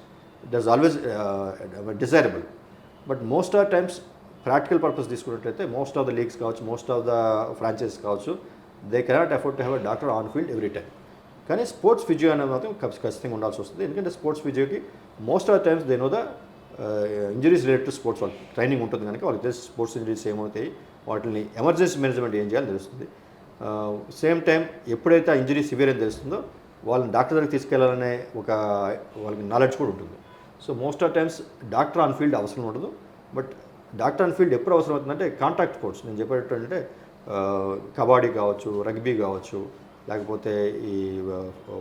It is always desirable. But most of times practical purpose తీసుకున్నట్లయితే most of the leagues కావచ్చు, most of the franchises కావచ్చు, they cannot afford to have a doctor on field every time. కానీ sports physio అనేది మాత్రం ఖచ్చితంగా ఉండాల్సి వస్తుంది. ఎందుకంటే స్పోర్ట్స్ ఫిజియోకి most of the times they know the injuries related to sports, వాళ్ళకి ట్రైనింగ్ ఉంటుంది కనుక వాళ్ళకి తెలిసి స్పోర్ట్స్ ఇంజరీస్ ఏమవుతాయి, వాటిని ఎమర్జెన్సీ మేనేజ్మెంట్ ఏం చేయాలో తెలుస్తుంది. సేమ్ టైం ఎప్పుడైతే ఆ ఇంజరీ సివియర్ అని తెలుస్తుందో వాళ్ళని డాక్టర్ దగ్గరికి తీసుకెళ్లాలనే వాళ్ళకి నాలెడ్జ్ కూడా ఉంటుంది. So most of times doctor on field అవసరం ఉండదు. బట్ డాక్టర్ ఆన్ ఫీల్డ్ ఎప్పుడు అవసరం అవుతుందంటే కాంటాక్ట్ స్పోర్ట్స్, నేను చెప్పేటట్టు అంటే కబడ్డీ కావచ్చు, రగ్బీ కావచ్చు, లేకపోతే ఈ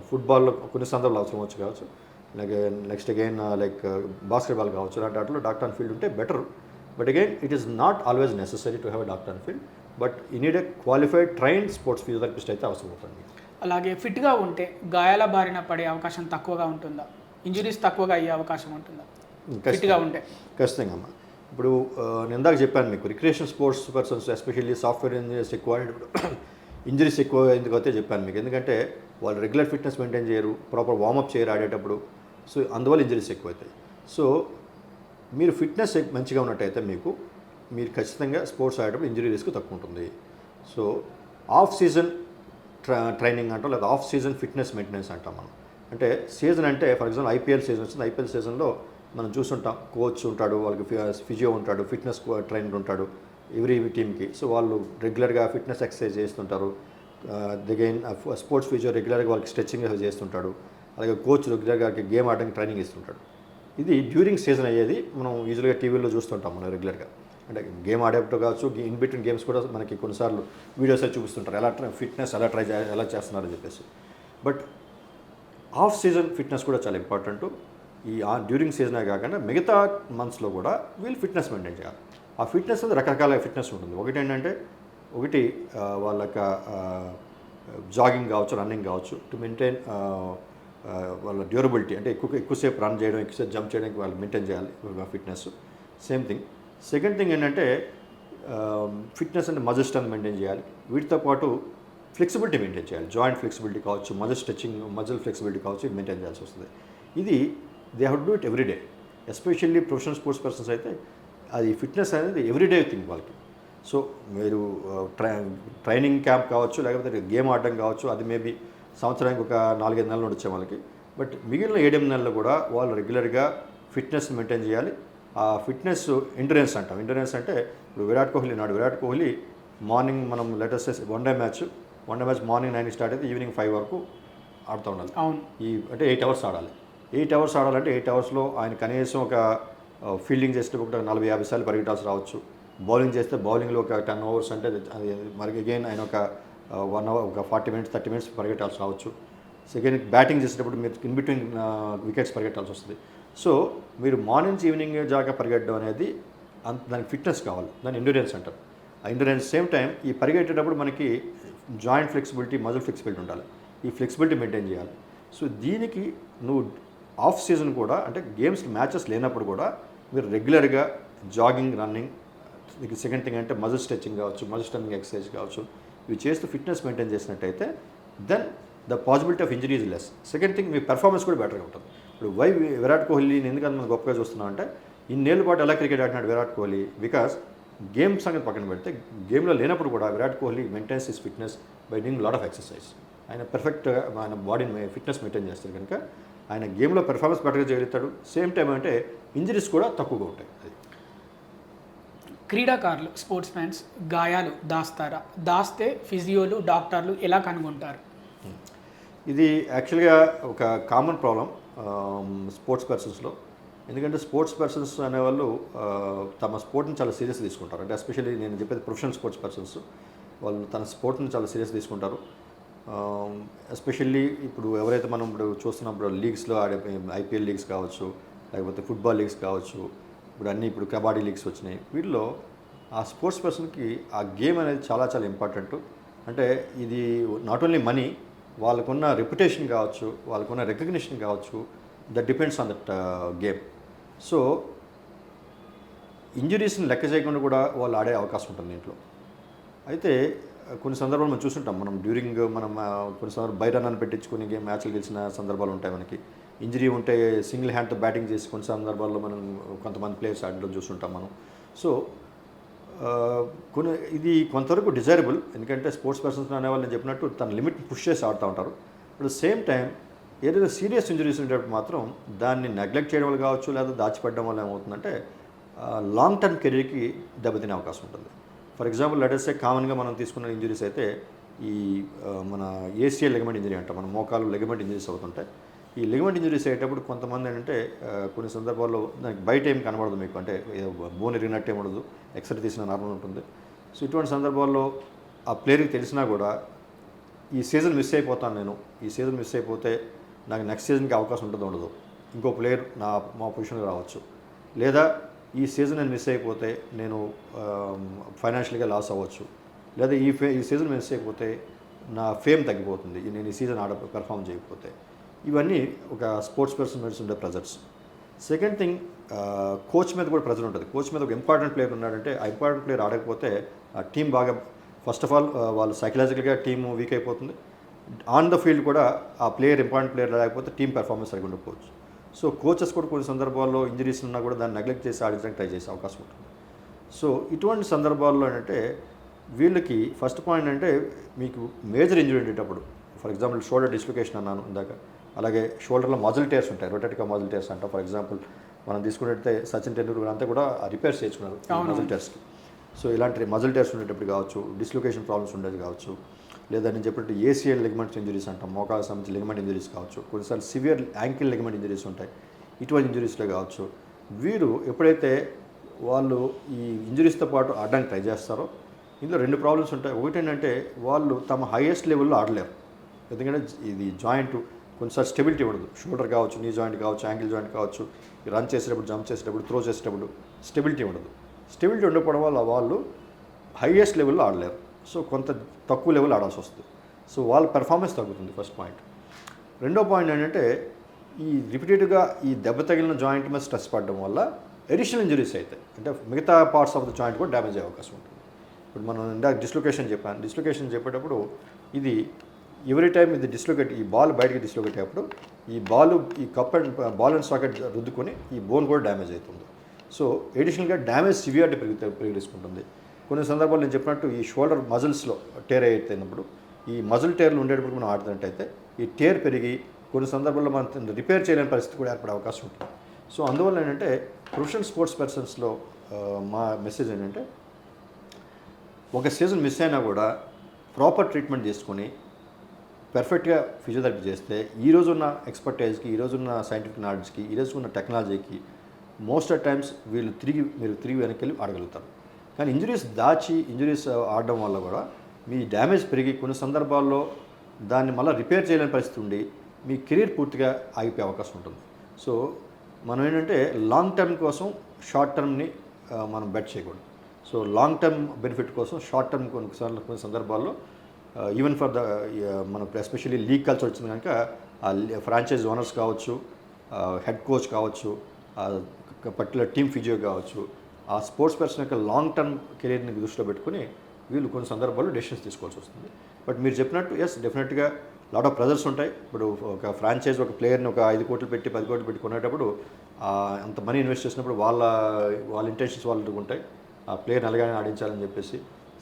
ఫుట్బాల్లో కొన్ని సందర్భాలు అవసరం కావచ్చు, అలాగే నెక్స్ట్ అగైన్ లైక్ బాస్కెట్బాల్ కావచ్చు. అలాంటి వాటిలో డాక్టర్ ఆన్ ఫీల్డ్ ఉంటే better. But again it is not always necessary to have a doctor on field. But you need a qualified trained sports physiotherapist అయితే అవసరం అవుతుంది. అలాగే ఫిట్గా ఉంటే గాయాల బారిన పడే అవకాశం తక్కువగా ఉంటుందా? ఇంజరీస్ తక్కువగా అయ్యే అవకాశం ఉంటుందా ఫిట్గా ఉంటే? ఖచ్చితంగా అమ్మా. ఇప్పుడు నేను ఇందాక చెప్పాను మీకు, recreation sports persons especially software engineers ఎక్కువ. ఇంజరీస్ ఎక్కువ ఎందుకు అయితే చెప్పాను మీకు, ఎందుకంటే వాళ్ళు రెగ్యులర్ ఫిట్నెస్ మెయింటైన్ చేయరు, ప్రాపర్ వార్మప్ చేయరు ఆడేటప్పుడు. సో అందువల్ల ఇంజరీస్ ఎక్కువవుతాయి. సో మీరు ఫిట్నెస్ మంచిగా ఉన్నట్టయితే మీరు ఖచ్చితంగా స్పోర్ట్స్ ఆడేటప్పుడు ఇంజరీ రిస్క్ తక్కువ ఉంటుంది. సో ఆఫ్ సీజన్ ట్రైనింగ్ అంటాం, లేదా ఆఫ్ సీజన్ ఫిట్నెస్ మెయింటెనెన్స్ అంటాం మనం. అంటే సీజన్ అంటే ఫర్ ఎగ్జాంపుల్ ఐపీఎల్ సీజన్ వచ్చింది. ఐపీఎల్ సీజన్లో మనం చూస్తుంటాం, కోచ్ ఉంటాడు, వాళ్ళకి ఫిజియో ఉంటాడు, ఫిట్నెస్ ట్రైనర్ ఉంటాడు ఎవ్రీ టీమ్కి. సో వాళ్ళు రెగ్యులర్గా ఫిట్నెస్ ఎక్సర్సైజ్ చేస్తుంటారు. అగైన్ స్పోర్ట్స్ ఫిజియో రెగ్యులర్గా వాళ్ళకి స్ట్రెచ్చింగ్ చేస్తుంటాడు. అలాగే కోచ్ రెగ్యులర్గా గేమ్ ఆడడానికి ట్రైనింగ్ ఇస్తుంటాడు. ఇది డ్యూరింగ్ సీజన్ అయ్యేది మనం యూజువల్గా టీవీలో చూస్తుంటాం మనం రెగ్యులర్గా. అంటే గేమ్ ఆడేటప్పుడు కావచ్చు, ఇన్ బిట్వీన్ గేమ్స్ కూడా మనకి కొన్నిసార్లు వీడియోస్ చూపిస్తుంటారు ఎలా ఫిట్నెస్ ఎలా చేస్తున్నారని చెప్పేసి. బట్ ఆఫ్ సీజన్ ఫిట్నెస్ కూడా చాలా ఇంపార్టెంట్. ఈ డ్యూరింగ్ సీజనే కాకుండా మిగతా మంత్స్లో కూడా వీళ్ళు ఫిట్నెస్ మెయింటైన్ చేయాలి. ఆ ఫిట్నెస్ అనేది రకరకాల ఫిట్నెస్ ఉంటుంది. ఒకటి వాళ్ళ జాగింగ్ కావచ్చు, రన్నింగ్ కావచ్చు, టు మెయింటైన్ వాళ్ళ డ్యూరబిలిటీ, అంటే ఎక్కువసేపు రన్ చేయడం, ఎక్కువసేపు జంప్ చేయడానికి వాళ్ళు మెయింటైన్ చేయాలి fitness. Same thing. Second thing ఏంటంటే ఫిట్నెస్ అంటే మజిల్ స్ట్రెంత్ మెయింటైన్ చేయాలి. వీటితో పాటు ఫ్లెక్సిబిలిటీ మెయింటైన్ చేయాలి. జాయింట్ ఫ్లెక్సిబిలిటీ కావచ్చు, మజిల్ ఫ్లెక్సిబిలిటీ కావచ్చు, ఇది మెయింటైన్ చేయాల్సి వస్తుంది. ఇది they have to do it everyday. Especially professional sports persons అయితే అది ఫిట్నెస్ అనేది ఎవ్రీడే థింగ్ వాళ్ళకి. సో మీరు ట్రైనింగ్ క్యాంప్ కావచ్చు, లేకపోతే గేమ్ ఆడడం కావచ్చు, అది మేబీ సంవత్సరానికి ఒక 4-5 నెలలు వచ్చే వాళ్ళకి. బట్ మిగిలిన 7-8 నెలలు కూడా వాళ్ళు రెగ్యులర్గా ఫిట్నెస్ మెయింటైన్ చేయాలి. ఆ ఫిట్నెస్ ఎండ్యూరెన్స్ అంటాం. ఎండ్యూరెన్స్ అంటే ఇప్పుడు విరాట్ కోహ్లీ మార్నింగ్ మనం latest one day match morning 9 start అయితే ఈవినింగ్ 5 వరకు ఆడుతూ ఉండాలి. అంటే 8 అవర్స్ ఆడాలి. 8 అవర్స్ ఆడాలంటే 8 అవర్స్లో ఆయన కనీసం ఒక ఫీల్డింగ్ చేసేటప్పుడు ఒక 40-50 సార్లు పరిగెట్టాల్సి రావచ్చు. బౌలింగ్ చేస్తే బౌలింగ్లో ఒక 10 ఓవర్స్ అంటే అది మరి అగైన్ ఆయన ఒక 1 అవర్, ఒక 40 మినిట్స్ 30 మినిట్స్ పరిగెట్టాల్సి రావచ్చు. సెకండ్ బ్యాటింగ్ చేసేటప్పుడు మీరు ఇన్ బిట్వీన్ వికెట్స్ పరిగెట్టాల్సి వస్తుంది. సో మీరు మార్నింగ్ నుంచి ఈవినింగ్ జాగా పరిగెట్టడం అనేది దానికి ఫిట్నెస్ కావాలి, దాన్ని ఎండ్యూరెన్స్ అంటారు. ఆ ఎండ్యూరెన్స్ సేమ్ టైం ఈ పరిగెట్టేటప్పుడు మనకి జాయింట్ ఫ్లెక్సిబిలిటీ, మజిల్ ఫ్లెక్సిబిలిటీ ఉండాలి. ఈ ఫ్లెక్సిబిలిటీ మెయింటైన్ చేయాలి. సో దీనికి నువ్వు ఆఫ్ సీజన్ కూడా, అంటే గేమ్స్ మ్యాచెస్ లేనప్పుడు కూడా మీరు రెగ్యులర్గా జాగింగ్, రన్నింగ్, సెకండ్ థింగ్ అంటే మజిల్ స్ట్రెచ్చింగ్ కావచ్చు, మజిల్ స్ట్రెంథింగ్ ఎక్సర్సైజ్ కావచ్చు, ఇవి చేస్తూ ఫిట్నెస్ మెయింటైన్ చేసినట్టయితే then the possibility of injury is less. Second thing మీ పెర్ఫార్మెన్స్ కూడా బెటర్గా ఉంటుంది. ఇప్పుడు విరాట్ కోహ్లీని ఎందుకంటే మనం గొప్పగా చూస్తున్నాం అంటే ఇన్నేళ్ళ పాటు ఎలా క్రికెట్ ఆడినాడు విరాట్ కోహ్లీ, బికాస్ గేమ్ సంగతి పక్కన పెడితే గేమ్లో లేనప్పుడు కూడా Virat Kohli maintains his fitness by doing lot of exercise. ఆయన పర్ఫెక్ట్గా ఆయన బాడీని ఫిట్నెస్ మెయింటైన్ చేస్తారు కనుక ఆయన గేమ్లో పెర్ఫార్మెన్స్ బెటర్గా చేయగలుగుతాడు. సేమ్ టైం అంటే ఇంజరీస్ కూడా తక్కువగా ఉంటాయి. అది క్రీడాకారులు, స్పోర్ట్స్ మ్యాన్స్ గాయాలు దాస్తే ఫిజియోలు, డాక్టర్లు ఎలా కనుగొంటారు? ఇది యాక్చువల్గా ఒక కామన్ ప్రాబ్లం స్పోర్ట్స్ పర్సన్స్లో. ఎందుకంటే స్పోర్ట్స్ పర్సన్స్ అనేవాళ్ళు తమ స్పోర్ట్ని చాలా సీరియస్ తీసుకుంటారు. అంటే ఎస్పెషల్లీ నేను చెప్పేది ప్రొఫెషనల్ స్పోర్ట్స్ పర్సన్స్, వాళ్ళు తన స్పోర్ట్ని చాలా సీరియస్ తీసుకుంటారు. ఎస్పెషల్లీ ఇప్పుడు ఎవరైతే మనం ఇప్పుడు చూస్తున్నప్పుడు లీగ్స్లో ఆడే ఐపీఎల్ లీగ్స్ కావచ్చు, లేకపోతే ఫుట్బాల్ లీగ్స్ కావచ్చు, ఇప్పుడు కబడ్డీ లీగ్స్ వచ్చినాయి. వీటిలో ఆ స్పోర్ట్స్ పర్సన్కి ఆ గేమ్ అనేది చాలా చాలా ఇంపార్టెంట్. అంటే ఇది నాట్ ఓన్లీ మనీ, వాళ్ళకున్న రెప్యుటేషన్ కావచ్చు, వాళ్ళకున్న రికగ్నిషన్ కావచ్చు, that depends on that game. So ఇంజరీస్ని లెక్క చేయకుండా కూడా వాళ్ళు ఆడే అవకాశం ఉంటుంది దీంట్లో. అయితే కొన్ని సందర్భాలు మనం చూస్తుంటాం, మనం కొన్ని సందర్భాలు బైరన్ అని పెట్టించుకుని మ్యాచ్లు గెలిచిన సందర్భాలు ఉంటాయి. మనకి ఇంజరీ ఉంటే సింగిల్ హ్యాండ్తో బ్యాటింగ్ చేసి కొన్ని సందర్భాల్లో మనం కొంతమంది ప్లేయర్స్ ఆడడం చూస్తుంటాం మనం. సో ఇది కొంతవరకు డిజైరబుల్, ఎందుకంటే స్పోర్ట్స్ పర్సన్స్ అనేవాళ్ళు నేను చెప్పినట్టు తన లిమిట్ పుష్ చేసి ఆడుతూ ఉంటారు. అట్ ద సేమ్ టైం ఏదైనా సీరియస్ ఇంజరీస్ ఉండేటప్పుడు మాత్రం దాన్ని నెగ్లెక్ట్ చేయడం వల్ల కావచ్చు, లేదా దాచిపెట్టడం వల్ల ఏమవుతుందంటే లాంగ్ టర్మ్ కెరీర్కి దెబ్బతినే అవకాశం ఉంటుంది. ఫర్ ఎగ్జాంపుల్ లెటర్సే కామన్గా మనం తీసుకున్న ఇంజరీస్ అయితే ఈ మన ఏసిఎల్ లిగమెంట్ ఇంజరీ అంటాం, మన మోకాలు లిగమెంట్ ఇంజరీస్ అవుతుంటాయి. ఈ లిగమెంట్ ఇంజరీస్ అయ్యేటప్పుడు కొంతమంది ఏంటంటే కొన్ని సందర్భాల్లో దానికి బయట ఏం కనబడదు మీకు, అంటే బోన్ ఇరిగినట్టు ఏమడదు, ఎక్స్రే తీసిన నార్మల్ ఉంటుంది. సో ఇటువంటి సందర్భాల్లో ఆ ప్లేయర్కి తెలిసినా కూడా ఈ సీజన్ మిస్ అయిపోతాను, ఈ సీజన్ మిస్ అయిపోతే నాకు నెక్స్ట్ సీజన్కి అవకాశం ఉండదు, ఇంకో ప్లేయర్ మా పొజిషన్కి రావచ్చు, లేదా ఈ సీజన్ నేను మిస్ అయిపోతే నేను ఫైనాన్షియల్గా లాస్ అవ్వచ్చు, లేదా ఈ సీజన్ మిస్ అయిపోతే నా ఫేమ్ తగ్గిపోతుంది, నేను ఈ సీజన్ పెర్ఫామ్ చేయకపోతే. ఇవన్నీ ఒక స్పోర్ట్స్ పర్సన్ మీద ఉండే ప్రెజర్స్. సెకండ్ థింగ్, కోచ్ మీద కూడా ప్రెజర్ ఉంటుంది. కోచ్ మీద ఒక ఇంపార్టెంట్ ప్లేయర్ ఉన్నాడంటే ఆ ఇంపార్టెంట్ ప్లేయర్ ఆడకపోతే ఆ టీం బాగా ఫస్ట్ ఆఫ్ ఆల్ వాళ్ళు సైకలాజికల్గా టీమ్ వీక్ అయిపోతుంది. ఆన్ ద ఫీల్డ్ కూడా ఆ ప్లేయర్ ఇంపార్టెంట్ ప్లేయర్ లేకపోతే టీం పెర్ఫార్మెన్స్ సరిగ్గా ఉండకపోవచ్చు. సో కోచెస్ కూడా కొన్ని సందర్భాల్లో ఇంజరీస్ ఉన్నా కూడా దాన్ని నెగ్లెక్ట్ చేసి ఆడించడానికి ట్రై చేసే అవకాశం ఉంటుంది. సో ఇటువంటి సందర్భాల్లో ఏంటంటే వీళ్ళకి ఫస్ట్ పాయింట్ అంటే మీకు మేజర్ ఇంజరీ ఉండేటప్పుడు, ఫర్ ఎగ్జాంపుల్ షోల్డర్ డిస్లొకేషన్ అన్నాను ఇందాక, అలాగే షోల్డర్లో మజిల్ టేర్స్ ఉంటాయి, రొటాటికా మజిల్ టేర్స్ అంటాం. ఫర్ ఎగ్జాంపుల్ మనం తీసుకున్నట్టయితే సచిన్ టెండూల్కర్ అంతా కూడా రిపేర్స్ చేసుకున్నారు మజిల్ టేర్స్కి. సో ఇలాంటి మజిల్ టేర్స్ ఉండేటప్పుడు కావచ్చు, డిస్లొకేషన్ ప్రాబ్లమ్స్ ఉండేది కావచ్చు, లేదా నేను చెప్పినట్టు ఏసీఎల్ లిగమెంట్స్ ఇంజరీస్ అంటాం, మోకాలకు సంబంధించి లిగమెంట్ ఇంజరీస్ కావచ్చు, కొన్నిసార్లు సివియర్ యాంకిల్ లిగమెంట్ ఇంజరీస్ ఉంటాయి. ఇటువంటి ఇంజరీస్లో కావచ్చు వీరు ఎప్పుడైతే వాళ్ళు ఈ ఇంజరీస్తో పాటు ఆడడానికి ట్రై చేస్తారో ఇందులో రెండు ప్రాబ్లమ్స్ ఉంటాయి. ఒకటి ఏంటంటే వాళ్ళు తమ హైయెస్ట్ లెవెల్లో ఆడలేరు, ఎందుకంటే ఇది జాయింట్ కొన్నిసార్లు స్టెబిలిటీ ఉండదు. షోల్డర్ కావచ్చు, నీ జాయింట్ కావచ్చు, యాంకిల్ జాయింట్ కావచ్చు, రన్ చేసేటప్పుడు, జంప్ చేసేటప్పుడు, త్రో చేసేటప్పుడు స్టెబిలిటీ ఉండదు. స్టెబిలిటీ ఉండకపోవడం వల్ల వాళ్ళు హైయెస్ట్ లెవెల్లో ఆడలేరు. సో కొంత తక్కువ లెవెల్ ఆడాల్సి వస్తుంది. సో వాళ్ళ పెర్ఫార్మెన్స్ తగ్గుతుంది, ఫస్ట్ పాయింట్. రెండో పాయింట్ ఏంటంటే ఈ రిపీటెడ్గా ఈ దెబ్బ తగిలిన జాయింట్ మీద స్ట్రెస్ పడడం వల్ల అడిషనల్ ఇంజరీస్ అవుతాయి, అంటే మిగతా పార్ట్స్ ఆఫ్ ద జాయింట్ కూడా డ్యామేజ్ అయ్యే అవకాశం ఉంటుంది. ఇప్పుడు మనం ఇందాక డిస్లొకేషన్ చెప్పాను. డిస్లొకేషన్ చెప్పేటప్పుడు ఇది ఎవ్రీ టైం ఇది డిస్లొకేట్, ఈ బాల్ బయటకి డిస్లొకేట్ అయ్యేప్పుడు ఈ బాల్ అండ్ సాకెట్ రుద్దుకొని ఈ బోన్ కూడా డ్యామేజ్ అవుతుంది. సో ఎడిషనల్గా డ్యామేజ్ సివియారిటీ పెరిగిసుకుంటుంది. కొన్ని సందర్భాలు నేను చెప్పినట్టు ఈ షోల్డర్ మజిల్స్లో టేర్ అయినప్పుడు, ఈ మజిల్ టేర్లు ఉండేటప్పుడు మనం ఆడుతున్నట్టయితే ఈ టేర్ పెరిగి కొన్ని సందర్భాల్లో మనం రిపేర్ చేయలేని పరిస్థితి కూడా ఏర్పడే అవకాశం ఉంటుంది. సో అందువల్ల ఏంటంటే ప్రొఫెషనల్ స్పోర్ట్స్ పర్సన్స్లో మా మెసేజ్ ఏంటంటే ఒక సీజన్ మిస్ అయినా కూడా ప్రాపర్ ట్రీట్మెంట్ చేసుకొని పర్ఫెక్ట్గా ఫిజియోథెరపీ చేస్తే ఈ రోజున్న ఎక్స్పర్టైజ్కి, ఈ రోజున్న సైంటిఫిక్ నాలెడ్జ్కి, ఈ రోజున్న టెక్నాలజీకి మోస్ట్ ఆఫ్ టైమ్స్ మీరు తిరిగి వెనక్కి వెళ్ళి ఆడగలుగుతారు. కానీ ఇంజరీస్ ఆడడం వల్ల కూడా మీ డ్యామేజ్ పెరిగి కొన్ని సందర్భాల్లో దాన్ని మళ్ళీ రిపేర్ చేయలేని పరిస్థితి ఉండి మీ కెరీర్ పూర్తిగా ఆగిపోయే అవకాశం ఉంటుంది. సో మనం ఏంటంటే లాంగ్ టర్మ్ కోసం షార్ట్ టర్మ్ని మనం బెట్ చేయకూడదు. సో లాంగ్ టర్మ్ బెనిఫిట్ కోసం షార్ట్ టర్మ్ కొన్ని సందర్భాల్లో ఈవెన్ ఫర్ ద మన ఎస్పెషల్లీ లీగ్ కల్చర్ వచ్చింది కనుక ఆ ఫ్రాంచైజ్ ఓనర్స్ కావచ్చు, హెడ్ కోచ్ కావచ్చు, పర్టికులర్ టీమ్ ఫిజియో కావచ్చు, ఆ స్పోర్ట్స్ పర్సన్ యొక్క లాంగ్ టర్మ్ కెరీర్ని దృష్టిలో పెట్టుకుని వీళ్ళు కొన్ని సందర్భాల్లో డెసిషన్స్ తీసుకోవాల్సి వస్తుంది. బట్ మీరు చెప్పినట్టు ఎస్ డెఫినెట్గా లాట్ ఆఫ్ ప్రెజర్స్ ఉంటాయి. ఇప్పుడు ఒక ఫ్రాంచైజ్ ఒక ప్లేయర్ని ఒక 5 కోట్లు పెట్టి 10 కోట్లు పెట్టి కొనేటప్పుడు అంత మనీ ఇన్వెస్ట్ చేసినప్పుడు వాళ్ళ ఇంటెన్షన్స్ వాళ్ళకి ఉంటాయి, ఆ ప్లేయర్ని అలాగే ఆడించాలని చెప్పేసి.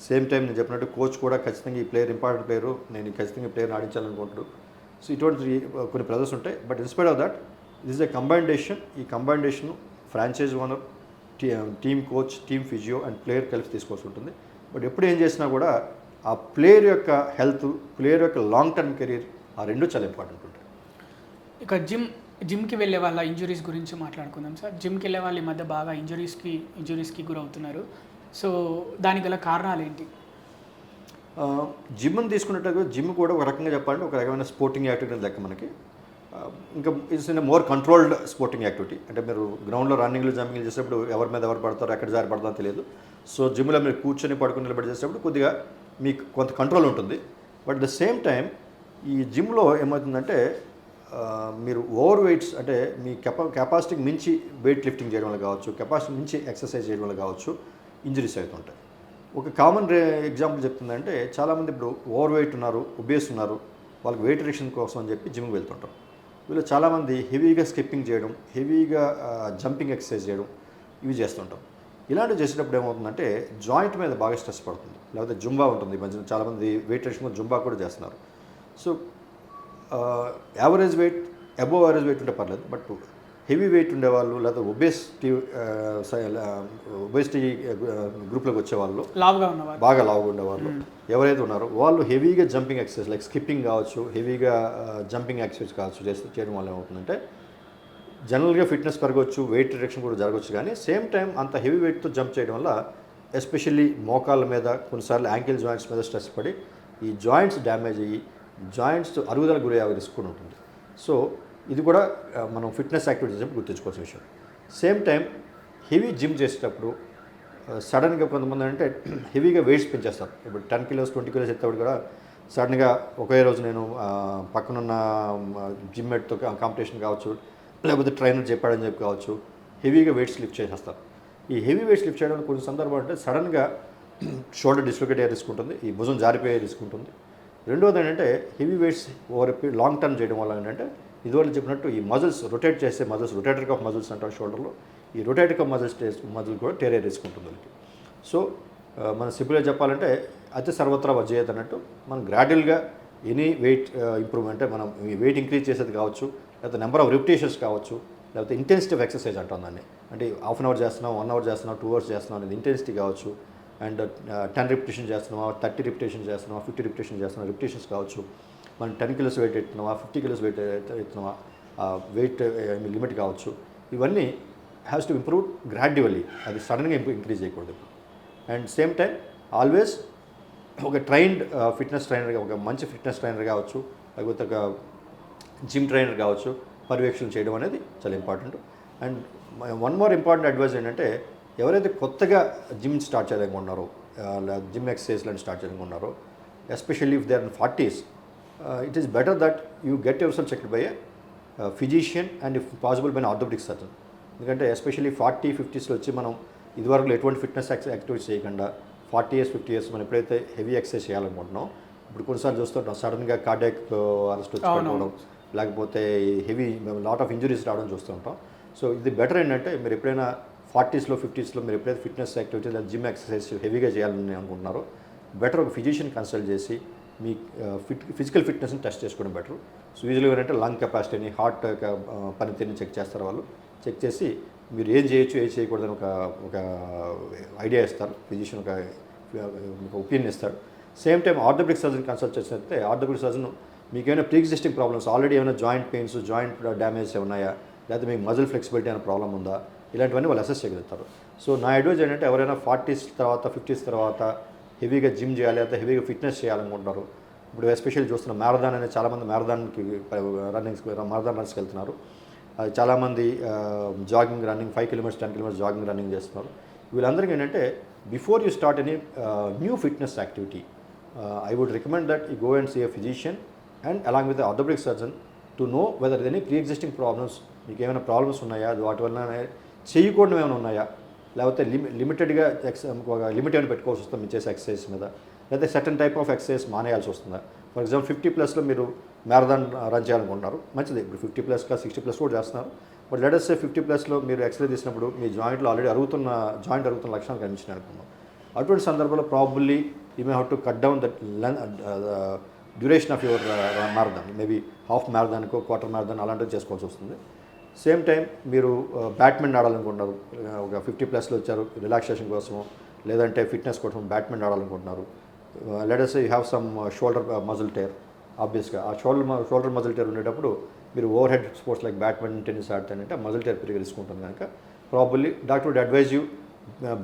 సేమ్ టైం నేను చెప్పినట్టు కోచ్ కూడా ఖచ్చితంగా ఈ ప్లేయర్ ఇంపార్టెంట్ ప్లేయరు, నేను ఖచ్చితంగా ప్లేయర్ని ఆడించాలనుకుంటాడు. సో ఇటువంటి కొన్ని ప్రెజర్స్ ఉంటాయి. But inspire of that this a combined decision. ఈ combined decision franchise owner, team coach, team physio and player కలిసి తీసుకోవాల్సి ఉంటుంది. బట్ ఎప్పుడు ఏం చేసినా కూడా ఆ ప్లేయర్ యొక్క హెల్త్, ప్లేయర్ యొక్క లాంగ్ టర్మ్ కెరీర్, ఆ రెండు చాలా ఇంపార్టెంట్ ఉంటాయి. ఇక జిమ్కి వెళ్ళే వాళ్ళ ఇంజురీస్ గురించి మాట్లాడుకుందాం సార్. జిమ్కి వెళ్ళే వాళ్ళు ఈ మధ్య బాగా ఇంజురీస్కి గురవుతున్నారు. సో దానికి గల కారణాలు ఏంటి? జిమ్ని తీసుకున్నట్టుగా జిమ్ కూడా ఒక రకంగా చెప్పాలంటే ఒక రకమైన స్పోర్టింగ్ యాక్టివిటీ లెక్క మనకి. ఇంకా it's in more controlled sporting activity. అంటే మీరు గ్రౌండ్లో రన్నింగ్లు జంపింగ్లు చేసేటప్పుడు ఎవరి మీద ఎవరు పడతారో, ఎక్కడ జారి పడతారో తెలియదు. సో జిమ్లో మీరు కూర్చొని పడుకుని నిలబడి చేసేటప్పుడు కొద్దిగా మీకు కొంత కంట్రోల్ ఉంటుంది. బట్ ద సేమ్ టైం ఈ జిమ్లో ఏమవుతుందంటే మీరు ఓవర్ వెయిట్స్, అంటే మీ కెపాసిటీకి మించి వెయిట్ లిఫ్టింగ్ చేయడం వల్ల కావచ్చు, కెపాసిటీ మించి ఎక్సర్సైజ్ చేయడం వల్ల కావచ్చు ఇంజరీస్ అవుతుంటాయి. ఒక కామన్ ఎగ్జాంపుల్ చెప్తుందంటే చాలామంది ఇప్పుడు ఓవర్ వెయిట్ ఉన్నారు, ఒబేస్ ఉన్నారు, వాళ్ళకి వెయిట్ రిడక్షన్ కోసం అని చెప్పి జిమ్కి వెళ్తుంటారు. వీళ్ళు చాలామంది హెవీగా స్కిప్పింగ్ చేయడం, హెవీగా జంపింగ్ ఎక్సర్సైజ్ చేయడం ఇవి చేస్తుంటాం. ఇలాంటివి చేసేటప్పుడు ఏమవుతుందంటే జాయింట్ మీద బాగా స్ట్రెస్ పడుతుంది. లేకపోతే జుంబా ఉంటుంది, ఈ మధ్యన చాలామంది వెయిట్ రిడక్షన్ జుంబా కూడా చేస్తున్నారు. So average wait, above average wait ఉంటే పర్లేదు. బట్ హెవీ వెయిట్ ఉండేవాళ్ళు, లేదా ఒబేసిటీ గ్రూప్లోకి వచ్చేవాళ్ళు, బాగా లావుగా ఉండేవాళ్ళు ఎవరైతే ఉన్నారో వాళ్ళు హెవీగా జంపింగ్ ఎక్సర్సైజ్ లైక్ స్కిప్పింగ్ కావచ్చు, హెవీగా జంపింగ్ ఎక్సర్సైజ్ కావచ్చు చేయడం వల్ల ఏమవుతుందంటే జనరల్గా ఫిట్నెస్ పెరగవచ్చు, వెయిట్ రిడక్షన్ కూడా జరగవచ్చు. కానీ సేమ్ టైం అంత హెవీ వెయిట్తో జంప్ చేయడం వల్ల ఎస్పెషల్లీ మోకాళ్ళ మీద, కొన్నిసార్లు యాంకిల్ జాయింట్స్ మీద స్ట్రెస్ పడి ఈ జాయింట్స్ డ్యామేజ్ అయ్యి జాయింట్స్ అరుగుదల గురయ్యే రిస్క్ కూడా ఉంటుంది. సో ఇది కూడా మనం ఫిట్నెస్ యాక్టివిటీ చేసేటప్పుడు గుర్తుంచుకోవాల్సిన విషయం. సేమ్ టైం హెవీ జిమ్ చేసేటప్పుడు సడన్గా కొంతమంది అంటే హెవీగా వెయిట్స్ పెంచేస్తారు. ఇప్పుడు 10 కిలోస్ 20 కిలోస్ ఎత్తేప్పుడు కూడా సడన్గా ఒకే రోజు నేను పక్కనున్న జిమ్ మేట్తో కాంపిటీషన్ కావచ్చు, లేకపోతే ట్రైనర్ చెప్పాడని చెప్పి కావచ్చు, హెవీగా వెయిట్స్ లిఫ్ట్ చేసేస్తారు. ఈ హెవీ వెయిట్స్ లిఫ్ట్ చేయడానికి కొన్ని సందర్భాలు అంటే సడన్గా షోల్డర్ డిస్లొకేట్ అయ్యే రిస్క్ ఉంటుంది, ఈ భుజం జారిపోయే రిస్క్ ఉంటుంది. రెండోది ఏంటంటే heavy weights over long term చేయడం వల్ల ఏంటంటే ఇదివరకు చెప్పినట్టు ఈ మజిల్స్ రొటేట్ చేసే మజిల్స్, రొటేటర్ కఫ్ మజిల్స్ అంటారు షోల్డర్లో, ఈ రొటేటర్ కఫ్ మజిల్ కూడా టేరే రిస్క్ ఉంటుంది వాళ్ళకి. సో మనం సింపుల్గా చెప్పాలంటే అతి సర్వత్రా వజ్జేయత అన్నట్టు మనం గ్రాడ్యువల్గా ఎనీ వెయిట్ ఇంప్రూవ్మెంట్, మనం ఈ వెయిట్ ఇంక్రీజ్ చేసేది కావచ్చు, లేకపోతే నెంబర్ ఆఫ్ రిపిటేషన్స్ కావచ్చు, లేకపోతే ఇంటెన్సిటీ ఎక్సర్సైజ్ అంటాం దాన్ని, అంటే హాఫ్ అన్ అవర్ చేస్తున్నాం, 1 అవర్ చేస్తున్నాం, 2 అవర్స్ చేస్తున్నాం అనేది ఇంటెన్సిటీ కావచ్చు. అండ్ 10 రిపిటేషన్ చేస్తున్నావా, 30 రిపిటేషన్ చేస్తున్నావా, 50 రిపిటేషన్ చేస్తున్నావా, రిపిటేషన్స్ కావచ్చు. మనం 10 కిలోస్ వెయిట్ ఎత్తున్నావా, 50 కిలోస్ వెయిట్ ఎత్తున్నావా, వెయిట్ లిమిట్ కావచ్చు. ఇవన్నీ హ్యాస్ టు ఇంప్రూవ్ గ్రాడ్యువల్లీ, అది సడన్గా ఇంక్రీజ్ చేయకూడదు. అండ్ సేమ్ టైం ఆల్వేస్ ఒక ట్రైన్డ్ ఫిట్నెస్ ట్రైనర్గా, ఒక మంచి ఫిట్నెస్ ట్రైనర్ కావచ్చు, లేకపోతే ఒక జిమ్ ట్రైనర్ కావచ్చు, పర్యవేక్షణ చేయడం అనేది చాలా important. And one more important advice ఏంటంటే ఎవరైతే కొత్తగా జిమ్ స్టార్ట్ చేయాలనుకుంటున్నారో, జిమ్ ఎక్సర్సైజ్ లాంటి స్టార్ట్ చేయాలనుకుంటున్నారో, especially if they are in 40s, it is better that you get yourself checked by a physician and if possible by orthopaedic surgeon. ఎందుకంటే especially 40-50స్లో వచ్చి మనం ఇదివరకు ఎటువంటి ఫిట్నెస్ యాక్టివిటీస్ చేయకుండా 40 years 50 years మనం ఎప్పుడైతే హెవీ ఎక్సర్సైజ్ చేయాలనుకుంటున్నాం, ఇప్పుడు కొన్నిసార్లు చూస్తుంటాం సడన్గా కార్డియాక్ అరెస్ట్ వచ్చి పడిపోవడం, లేకపోతే హెవీ లాట్ ఆఫ్ ఇంజురీస్ రావడం చూస్తుంటాం. సో ఇది బెటర్ ఏంటంటే మీరు ఎప్పుడైనా 40స్లో 50స్లో మీరు ఎప్పుడైతే ఫిట్నెస్ యాక్టివిటీ లేదా జిమ్ ఎక్సర్సైజ్ హెవీగా చేయాలని అనుకుంటున్నారో, బెటర్ ఒక ఫిజిషియన్ కన్సల్ట్ చేసి మీ ఫిజికల్ ఫిట్నెస్ని టెస్ట్ చేసుకోవడం బెటర్. సో యూజువల్గా ఏంటంటే లంగ్ కెపాసిటీని, హార్ట్ పనితీరుని చెక్ చేస్తారు వాళ్ళు. చెక్ చేసి మీరు ఏం చేయొచ్చు, ఏం చేయకూడదని ఒక ఐడియా ఇస్తారు ఫిజిషియన్, ఒక ఒపీనియన్ ఇస్తాడు. Same time orthopaedic surgeon consult చేసినట్టే ఆర్థోపెడిక్ సర్జన్ మీకు ఏమైనా ప్రీ ఎగ్జిస్టింగ్ ప్రాబ్లమ్స్, ఆల్రెడీ ఏమైనా జాయింట్ పెయిన్స్, జాయింట్ డ్యామేజ్ ఉన్నాయా, లేకపోతే మీకు మజిల్ ఫ్లెక్సిబిలిటీ అనే ప్రాబ్లం ఉందా, ఇలాంటివన్నీ వాళ్ళు అసెస్ చేయగలుగుతారు. సో నా అడ్వైజ్ ఏంటంటే ఎవరైనా 40s తర్వాత 50s తర్వాత హెవీగా జిమ్ చేయాలి, లేకపోతే హెవీగా ఫిట్నెస్ చేయాలనుకుంటున్నారు. ఇప్పుడు ఎస్పెషల్లీ చూస్తున్న మ్యారథాన్ అనేది చాలామంది మ్యారథాన్కి మ్యారథాన్ రన్స్కి వెళ్తున్నారు. అది చాలామంది jogging, running 5 kilometers 10 kilometers jogging, running చేస్తున్నారు. వీళ్ళందరికీ ఏంటంటే before you start any new fitness activity, I would recommend that you go and see a physician and along with the orthopedic surgeon to know whether there are any pre-existing problems, మీకు ఏమైనా problems ఉన్నాయా, వాటి వల్ల చేయకూడదు ఏమైనా ఉన్నాయా, లేకపోతే లిమిటెడ్గా ఒక లిమిట్ ఏమైనా పెట్టుకోవాల్సి వస్తుందా మీరు చేసే ఎక్సర్సైజ్ మీద, లేకపోతే సర్టన్ టైప్ ఆఫ్ ఎక్సర్సైజ్ మానేయాల్సి వస్తుందా. ఫర్ ఎగ్జాంపుల్ 50+లో మీరు మ్యారథాన్ రన్ చేయాలనుకుంటున్నారు, మంచిది. ఇప్పుడు 50+ 60+ కూడా చేస్తున్నారు. బట్ లెట్ us say 50+లో మీరు ఎక్సర్సైజ్ చేసినప్పుడు మీ జాయింట్లో ఆల్రెడీ జాయింట్ అరుగుతున్న లక్షణాలు కనిపించినాయి అనుకున్నాం. అటువంటి సందర్భంలో probably you may have to cut down the duration of your marathon, maybe half మ్యారథాన్కో క్వార్టర్ మ్యారథాన్ అలాంటివి చేసుకోవాల్సి వస్తుంది. సేమ్ టైం మీరు బ్యాడ్మింటన్ ఆడాలనుకుంటున్నారు, ఒక 50+లో వచ్చారు రిలాక్సేషన్ కోసము, లేదంటే ఫిట్నెస్ కోసం బ్యాడ్మింటన్ ఆడాలనుకుంటున్నారు. Let us say you have some shoulder muscle tear. ఆబ్వియస్గా ఆ షోల్డర్ మజిల్ టేర్ ఉండేటప్పుడు మీరు overhead sports like badminton, tennis ఆడితేనంటే మజిల్ టేర్ పెరిగి తీసుకుంటుంది కనుక probably doctor would advise you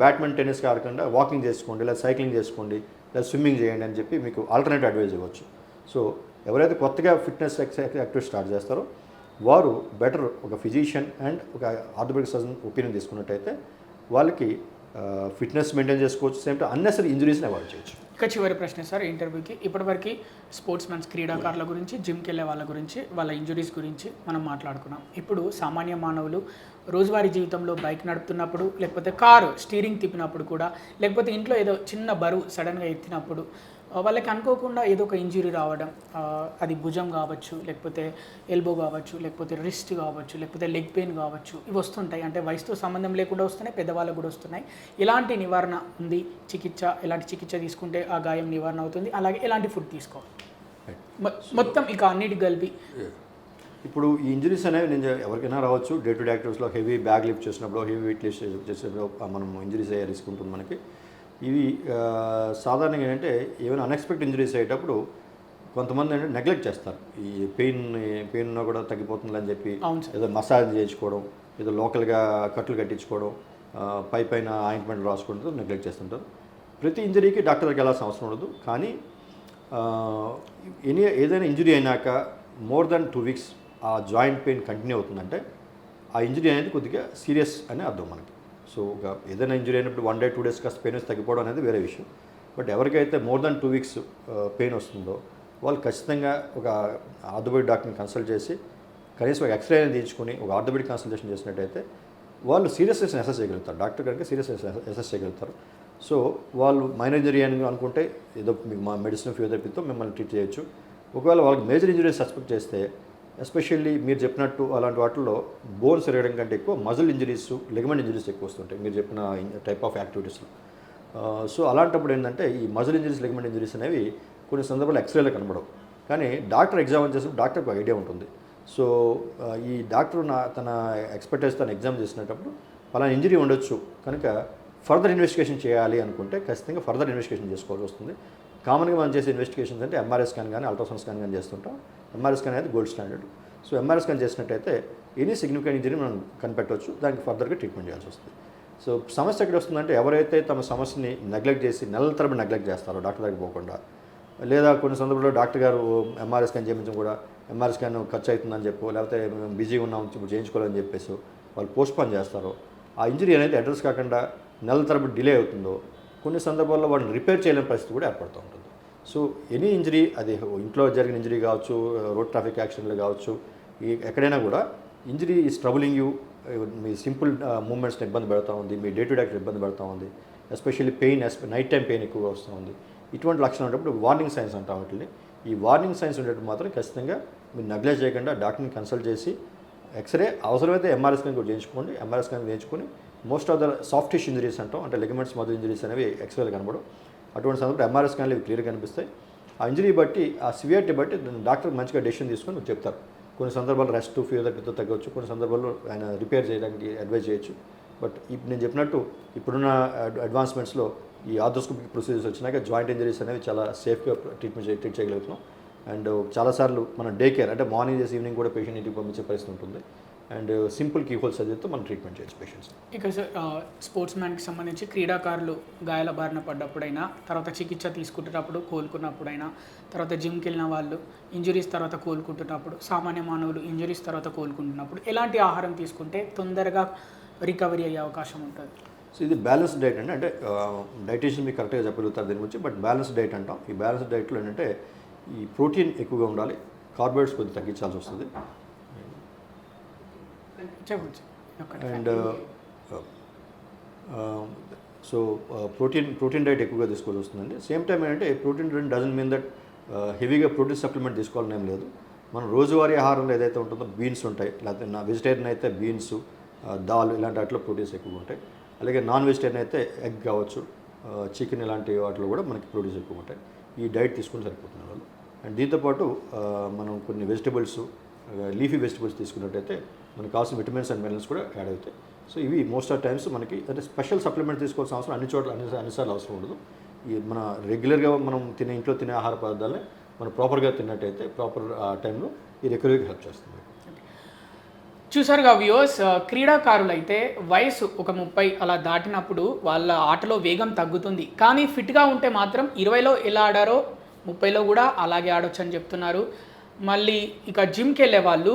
badminton, tennis కాకుండా వాకింగ్ చేసుకోండి, లేదా సైక్లింగ్ చేసుకోండి, లేదా స్విమ్మింగ్ చేయండి అని చెప్పి మీకు ఆల్టర్నేటివ్ అడ్వైజ్ ఇవ్వచ్చు. సో ఎవరైతే కొత్తగా ఫిట్నెస్ యాక్టివిటీ స్టార్ట్ చేస్తారో వారు బెటర్ ఒక ఫిజిషియన్ అండ్ ఒక ఆర్థోపెడిక్ సర్జన్ ఒపీనియన్ తీసుకున్నట్టయితే వాళ్ళకి ఫిట్నెస్ మెయింటైన్ చేసుకోవచ్చు, సేమ్ టైం అన్నెసరీ ఇంజురీస్ని అవాయిడ్ చేయొచ్చు. ఇక చివరి ప్రశ్న సార్ ఇంటర్వ్యూకి. ఇప్పటివరకు స్పోర్ట్స్ మెన్స్, క్రీడాకారుల గురించి, జిమ్కి వెళ్ళే వాళ్ళ గురించి, వాళ్ళ ఇంజురీస్ గురించి మనం మాట్లాడుకున్నాం. ఇప్పుడు సామాన్య మానవులు రోజువారీ జీవితంలో బైక్ నడుపుతున్నప్పుడు, లేకపోతే కారు స్టీరింగ్ తిప్పినప్పుడు కూడా, లేకపోతే ఇంట్లో ఏదో చిన్న బరువు సడన్గా ఎత్తినప్పుడు వాళ్ళకి అనుకోకుండా ఏదో ఒక ఇంజురీ రావడం, అది భుజం కావచ్చు, లేకపోతే ఎల్బో కావచ్చు, లేకపోతే రిస్ట్ కావచ్చు, లేకపోతే లెగ్ పెయిన్ కావచ్చు, ఇవి వస్తుంటాయి. అంటే వయసుతో సంబంధం లేకుండా వస్తున్నాయి, పెద్దవాళ్ళకు కూడా వస్తున్నాయి. ఎలాంటి నివారణ ఉంది, ఎలాంటి చికిత్స తీసుకుంటే ఆ గాయం నివారణ అవుతుంది, అలాగే ఎలాంటి ఫుడ్ తీసుకోవాలి, మొత్తం ఇక అన్నిటి కలిపి. ఇప్పుడు ఈ ఇంజరీస్ అనేవి నేను ఎవరికైనా రావచ్చు. డే టు డే యాక్టివిటీస్లో హెవీ బ్యాగ్ లిఫ్ట్ చేసినప్పుడు, హెవీ వెయిట్ లిఫ్ట్ చేసినప్పుడు మనం ఇంజరీస్ అయ్యే రిస్క్ ఉంటుంది మనకి. ఇవి సాధారణంగా ఏంటంటే ఏమైనా అన్ఎక్స్పెక్టెడ్ ఇంజరీస్ అయ్యేటప్పుడు కొంతమంది ఏంటంటే నెగ్లెక్ట్ చేస్తారు. ఈ పెయిన్ ఉన్నా కూడా తగ్గిపోతుంది అని చెప్పి ఏదో మసాజ్ చేయించుకోవడం, ఏదో లోకల్గా కట్లు కట్టించుకోవడం, పైన ఆయింట్మెంట్ రాసుకోవడం నెగ్లెక్ట్ చేస్తుంటారు. ప్రతి ఇంజరీకి డాక్టర్ దగ్గరికి వెళ్ళాల్సిన అవసరం ఉండదు. కానీ ఏదైనా ఇంజరీ అయినాక మోర్ దెన్ 2 weeks ఆ జాయింట్ పెయిన్ కంటిన్యూ అవుతుందంటే ఆ ఇంజరీ అనేది కొద్దిగా సీరియస్ అని అర్థం మనకి. సో ఏదైనా ఇంజరీ అయినప్పుడు 1 day 2 days కాస్త పెయిన్ తగ్గిపోవడం అనేది వేరే విషయం. బట్ ఎవరికైతే మోర్ దెన్ 2 weeks పెయిన్ వస్తుందో వాళ్ళు ఖచ్చితంగా ఒక ఆర్థోపెడిక్ డాక్టర్ని కన్సల్ట్ చేసి కనీసం ఒక ఎక్స్రే అనేది తీయించుకొని ఒక ఆర్థోపెడిక్ కన్సల్టేషన్ చేసినట్టయితే వాళ్ళు సీరియస్నెస్ని అసెస్ చేయగలుగుతారు. డాక్టర్ కనుక సీరియస్నెస్ అసెస్ చేయగలుగుతారు. సో వాళ్ళు మైనర్ ఇంజరీ అని అనుకుంటే ఏదో మీకు మా మెడిసిన్ ఫిజియోథెరపీతో మిమ్మల్ని ట్రీట్ చేయొచ్చు. ఒకవేళ వాళ్ళకి మేజర్ ఇంజరీస్ సస్పెక్ట్ చేస్తే ఎస్పెషల్లీ మీరు చెప్పినట్టు అలాంటి వాటిల్లో బోన్స్ ఎరగడం కంటే ఎక్కువ మజిల్ ఇంజరీస్, లిగమెంట్ ఇంజరీస్ ఎక్కువ వస్తుంటాయి మీరు చెప్పిన టైప్ ఆఫ్ యాక్టివిటీస్లో. సో అలాంటప్పుడు ఏంటంటే ఈ మజిల్ ఇంజరీస్, లిగమెంట్ ఇంజరీస్ అనేవి కొన్ని సందర్భాల్లో ఎక్స్రేలో కనబడవు, కానీ డాక్టర్ ఎగ్జామిన్ చేసినప్పుడు డాక్టర్కి ఒక ఐడియా ఉంటుంది. సో ఈ డాక్టర్ తన ఎక్స్పర్టైజ్ తను ఎగ్జామ్ చేసినప్పుడు పలానా ఇంజరీ ఉండొచ్చు కనుక ఫర్దర్ ఇన్వెస్టిగేషన్ చేయాలి అనుకుంటే ఖచ్చితంగా ఫర్దర్ ఇన్వెస్టిగేషన్ చేసుకోవాల్సి వస్తుంది. కామన్గా మనం చేసే ఇన్వెస్టిగేషన్స్ అంటే ఎంఆర్ఐ స్కాన్ కానీ అల్ట్రాసౌండ్ స్కాన్ కానీ చేస్తుంటాం. ఎంఆర్ఐ స్కాన్ అనేది gold standard. So MRI scan చేసినట్టయితే ఎనీ సిగ్నిఫికెంట్ ఇంజరీ మనం కనిపెట్టవచ్చు, దానికి ఫర్దర్గా ట్రీట్మెంట్ చేయాల్సి వస్తుంది. సో సమస్య ఎక్కడ వస్తుందంటే ఎవరైతే తమ సమస్యని నెగ్లెక్ట్ చేసి నెలల తరబడి నెగ్లెక్ట్ చేస్తారో డాక్టర్ దగ్గరికి పోకుండా, లేదా కొన్ని సందర్భాల్లో డాక్టర్ గారు ఎంఆర్ఐ స్కాన్ చేయించడం కూడా ఎంఆర్ఐ స్కాన్ ఖర్చు అవుతుందని చెప్పో, లేకపోతే మేము బిజీగా ఉన్నాం ఇప్పుడు చేయించుకోవాలని చెప్పేసి వాళ్ళు పోస్ట్పోన్ చేస్తారో, ఆ ఇంజరీ అనేది అడ్రస్ కాకుండా నెలల తరబడి డిలే అవుతుందో కొన్ని సందర్భాల్లో వాటిని రిపేర్ చేయలేని పరిస్థితి కూడా ఏర్పడుతూ ఉంటుంది. సో ఎనీ ఇంజరీ, అది ఇంట్లో జరిగిన ఇంజరీ కావచ్చు, రోడ్ ట్రాఫిక్ యాక్సిడెంట్లు కావచ్చు, ఎక్కడైనా కూడా ఇంజరీ ఈజ్ ట్రబులింగ్ యూ, మీ సింపుల్ మూమెంట్స్ని ఇబ్బంది పెడతా ఉంది, మీ డే టు డే ఇబ్బంది పెడతా ఉంది, especially pain, night time pain ఎక్కువగా వస్తూ ఉంది. ఇటువంటి లక్షణం ఉన్నప్పుడు వార్నింగ్ సైన్స్ అంటాం వాటిని. ఈ వార్నింగ్ సైన్స్ ఉండేటప్పుడు మాత్రం ఖచ్చితంగా మీరు నెగ్లెక్ట్ చేయకుండా డాక్టర్ని కన్సల్ట్ చేసి ఎక్స్రే, అవసరమైతే ఎంఆర్ఐ స్కాన్ కూడా చేయించుకోండి. ఎంఆర్ఐ స్కాన్ చేయించుకొని most of the soft tissue injuries అంటాం, అంటే లిగమెంట్స్ మజిల్ ఇంజరీస్ అనేవి ఎక్స్రేలు కనబడవు. అటువంటి సందర్భంలో ఎంఆర్ఐ స్కాన్లు ఇవి క్లియర్గా కనిపిస్తాయి. ఆ ఇంజరీ బట్టి, ఆ సివియారిటీ బట్టి డాక్టర్ మంచిగా డెసిషన్ తీసుకొని మీకు చెప్తారు. కొన్ని సందర్భాల్లో రెస్ట్, ఫిజియోథెరపీతో తగ్గవచ్చు, కొన్ని సందర్భాల్లో ఆయన రిపేర్ చేయడానికి అడ్వైజ్ చేయొచ్చు. బట్ ఇప్పుడు నేను చెప్పినట్టు ఇప్పుడున్న అడ్వాన్స్మెంట్స్లో ఈ ఆర్థోస్కోపిక్ ప్రొసీజర్స్ వచ్చినాక జాయింట్ ఇంజరీస్ అనేవి చాలా సేఫ్గా ట్రీట్ చేయగలుగుతున్నాం. అండ్ చాలాసార్లు మన డే కేర్ అంటే మార్నింగ్ చేసి ఈవినింగ్ కూడా పేషెంట్ ఇంటికి పంపించే పరిస్థితి ఉంటుంది. అండ్ సింపుల్ కీ హోల్ సర్జరీతో మనం ట్రీట్మెంట్ చేయొచ్చు పేషెంట్స్. ఇక స్పోర్ట్స్ మ్యాన్కి సంబంధించి క్రీడాకారులు గాయాల బారిన పడ్డప్పుడైనా, తర్వాత చికిత్స తీసుకుంటున్నప్పుడు, కోలుకున్నప్పుడైనా, తర్వాత జిమ్కి వెళ్ళిన వాళ్ళు ఇంజరీస్ తర్వాత కోలుకుంటున్నప్పుడు, సామాన్య మానవులు ఇంజరీస్ తర్వాత కోలుకుంటున్నప్పుడు ఎలాంటి ఆహారం తీసుకుంటే తొందరగా రికవరీ అయ్యే అవకాశం ఉంటుంది? సో ఇది బ్యాలెన్స్ డైట్ అండి. అంటే డైటీషియన్ మీకు కరెక్ట్గా చెప్పగలుగుతారు దీని గురించి. బట్ బ్యాలెన్స్ డైట్ అంటాం. ఈ బ్యాలెన్స్ డైట్లో ఏంటంటే ఈ ప్రోటీన్ ఎక్కువగా ఉండాలి, కార్బోహైడ్రేట్స్ కొద్దిగా తగ్గించాల్సి వస్తుంది. అండ్ సో ప్రోటీన్ డైట్ ఎక్కువగా తీసుకోవాల్సి వస్తుందండి. సేమ్ టైం ఏంటంటే protein diet doesn't mean that హెవీగా ప్రోటీన్ సప్లిమెంట్ తీసుకోవాలని ఏం లేదు. మనం రోజువారీ ఆహారంలో ఏదైతే ఉంటుందో బీన్స్ ఉంటాయి, లేకపోతే వెజిటేరియన్ అయితే బీన్స్, దాల్ ఇలాంటి వాటిలో ప్రోటీన్స్ ఎక్కువగా ఉంటాయి. అలాగే నాన్ వెజిటేరియన్ అయితే ఎగ్ కావచ్చు, చికెన్ ఇలాంటి వాటిలో కూడా మనకి ప్రోటీన్స్ ఎక్కువ ఉంటాయి. ఈ డైట్ తీసుకుని సరిపోతున్నారు వాళ్ళు. అండ్ దీంతోపాటు మనం కొన్ని వెజిటబుల్స్, లీఫీ వెజిటబుల్స్ తీసుకున్నట్టయితే మనకు కావాల్సిన విటమిన్స్ అండ్ మినరల్స్ కూడా యాడ్ అవుతాయి. సో ఇవి మోస్ట్ ఆఫ్ టైమ్స్ మనకి అంటే స్పెషల్ సప్లిమెంట్ తీసుకోవాల్సిన అవసరం అన్ని చోట్ల అన్నిసార్లు అవసరం ఉండదు. ఈ మన రెగ్యులర్గా మనం ఇంట్లో తినే ఆహార పదార్థాలని మనం ప్రాపర్గా తిన్నట్టయితే ప్రాపర్ టైంలో ఈ రికవరీకి హెల్ప్ చేస్తుంది. చూసారుగా వ్యూవర్స్, క్రీడాకారులైతే వయసు ఒక 30 అలా దాటినప్పుడు వాళ్ళ ఆటలో వేగం తగ్గుతుంది, కానీ ఫిట్గా ఉంటే మాత్రం 20లో ఎలా ఆడారో 30లో కూడా అలాగే ఆడొచ్చు అని చెప్తున్నారు. మళ్ళీ ఇక జిమ్కి వెళ్ళే వాళ్ళు,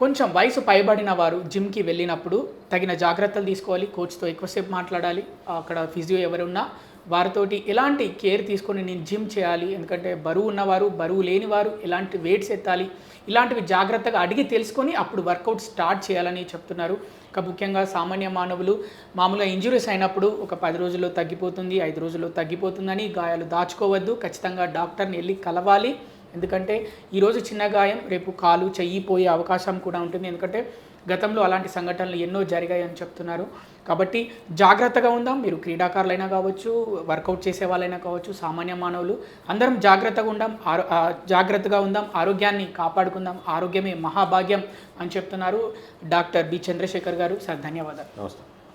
కొంచెం వయసు పైబడిన వారు జిమ్కి వెళ్ళినప్పుడు తగిన జాగ్రత్తలు తీసుకోవాలి. కోచ్తో ఎక్కువసేపు మాట్లాడాలి. అక్కడ ఫిజియో ఎవరున్నా వారితోటి ఎలాంటి కేర్ తీసుకొని నేను జిమ్ చేయాలి, ఎందుకంటే బరువు ఉన్నవారు, బరువు లేనివారు ఎలాంటి వెయిట్స్ ఎత్తాలి, ఇలాంటివి జాగ్రత్తగా అడిగి తెలుసుకొని అప్పుడు వర్కౌట్ స్టార్ట్ చేయాలని చెప్తున్నారు. ఇక ముఖ్యంగా సామాన్య మానవులు మామూలుగా ఇంజురీస్ అయినప్పుడు ఒక 10 రోజుల్లో తగ్గిపోతుంది, 5 రోజుల్లో తగ్గిపోతుందని గాయాలు దాచుకోవద్దు. ఖచ్చితంగా డాక్టర్ని వెళ్ళి కలవాలి. ఎందుకంటే ఈరోజు చిన్న గాయం రేపు కాలు, చెయ్యి పోయే అవకాశం కూడా ఉంటుంది. ఎందుకంటే గతంలో అలాంటి సంఘటనలు ఎన్నో జరిగాయని చెప్తున్నారు. కాబట్టి జాగ్రత్తగా ఉందాం. మీరు క్రీడాకారులైనా కావచ్చు, వర్కౌట్ చేసే వాళ్ళైనా కావచ్చు, సామాన్య మానవులు అందరం జాగ్రత్తగా ఉందాం, ఆరోగ్యాన్ని కాపాడుకుందాం. ఆరోగ్యమే మహాభాగ్యం అని చెప్తున్నారు డాక్టర్ బి చంద్రశేఖర్ గారు. సార్ ధన్యవాదాలు. నమస్తే.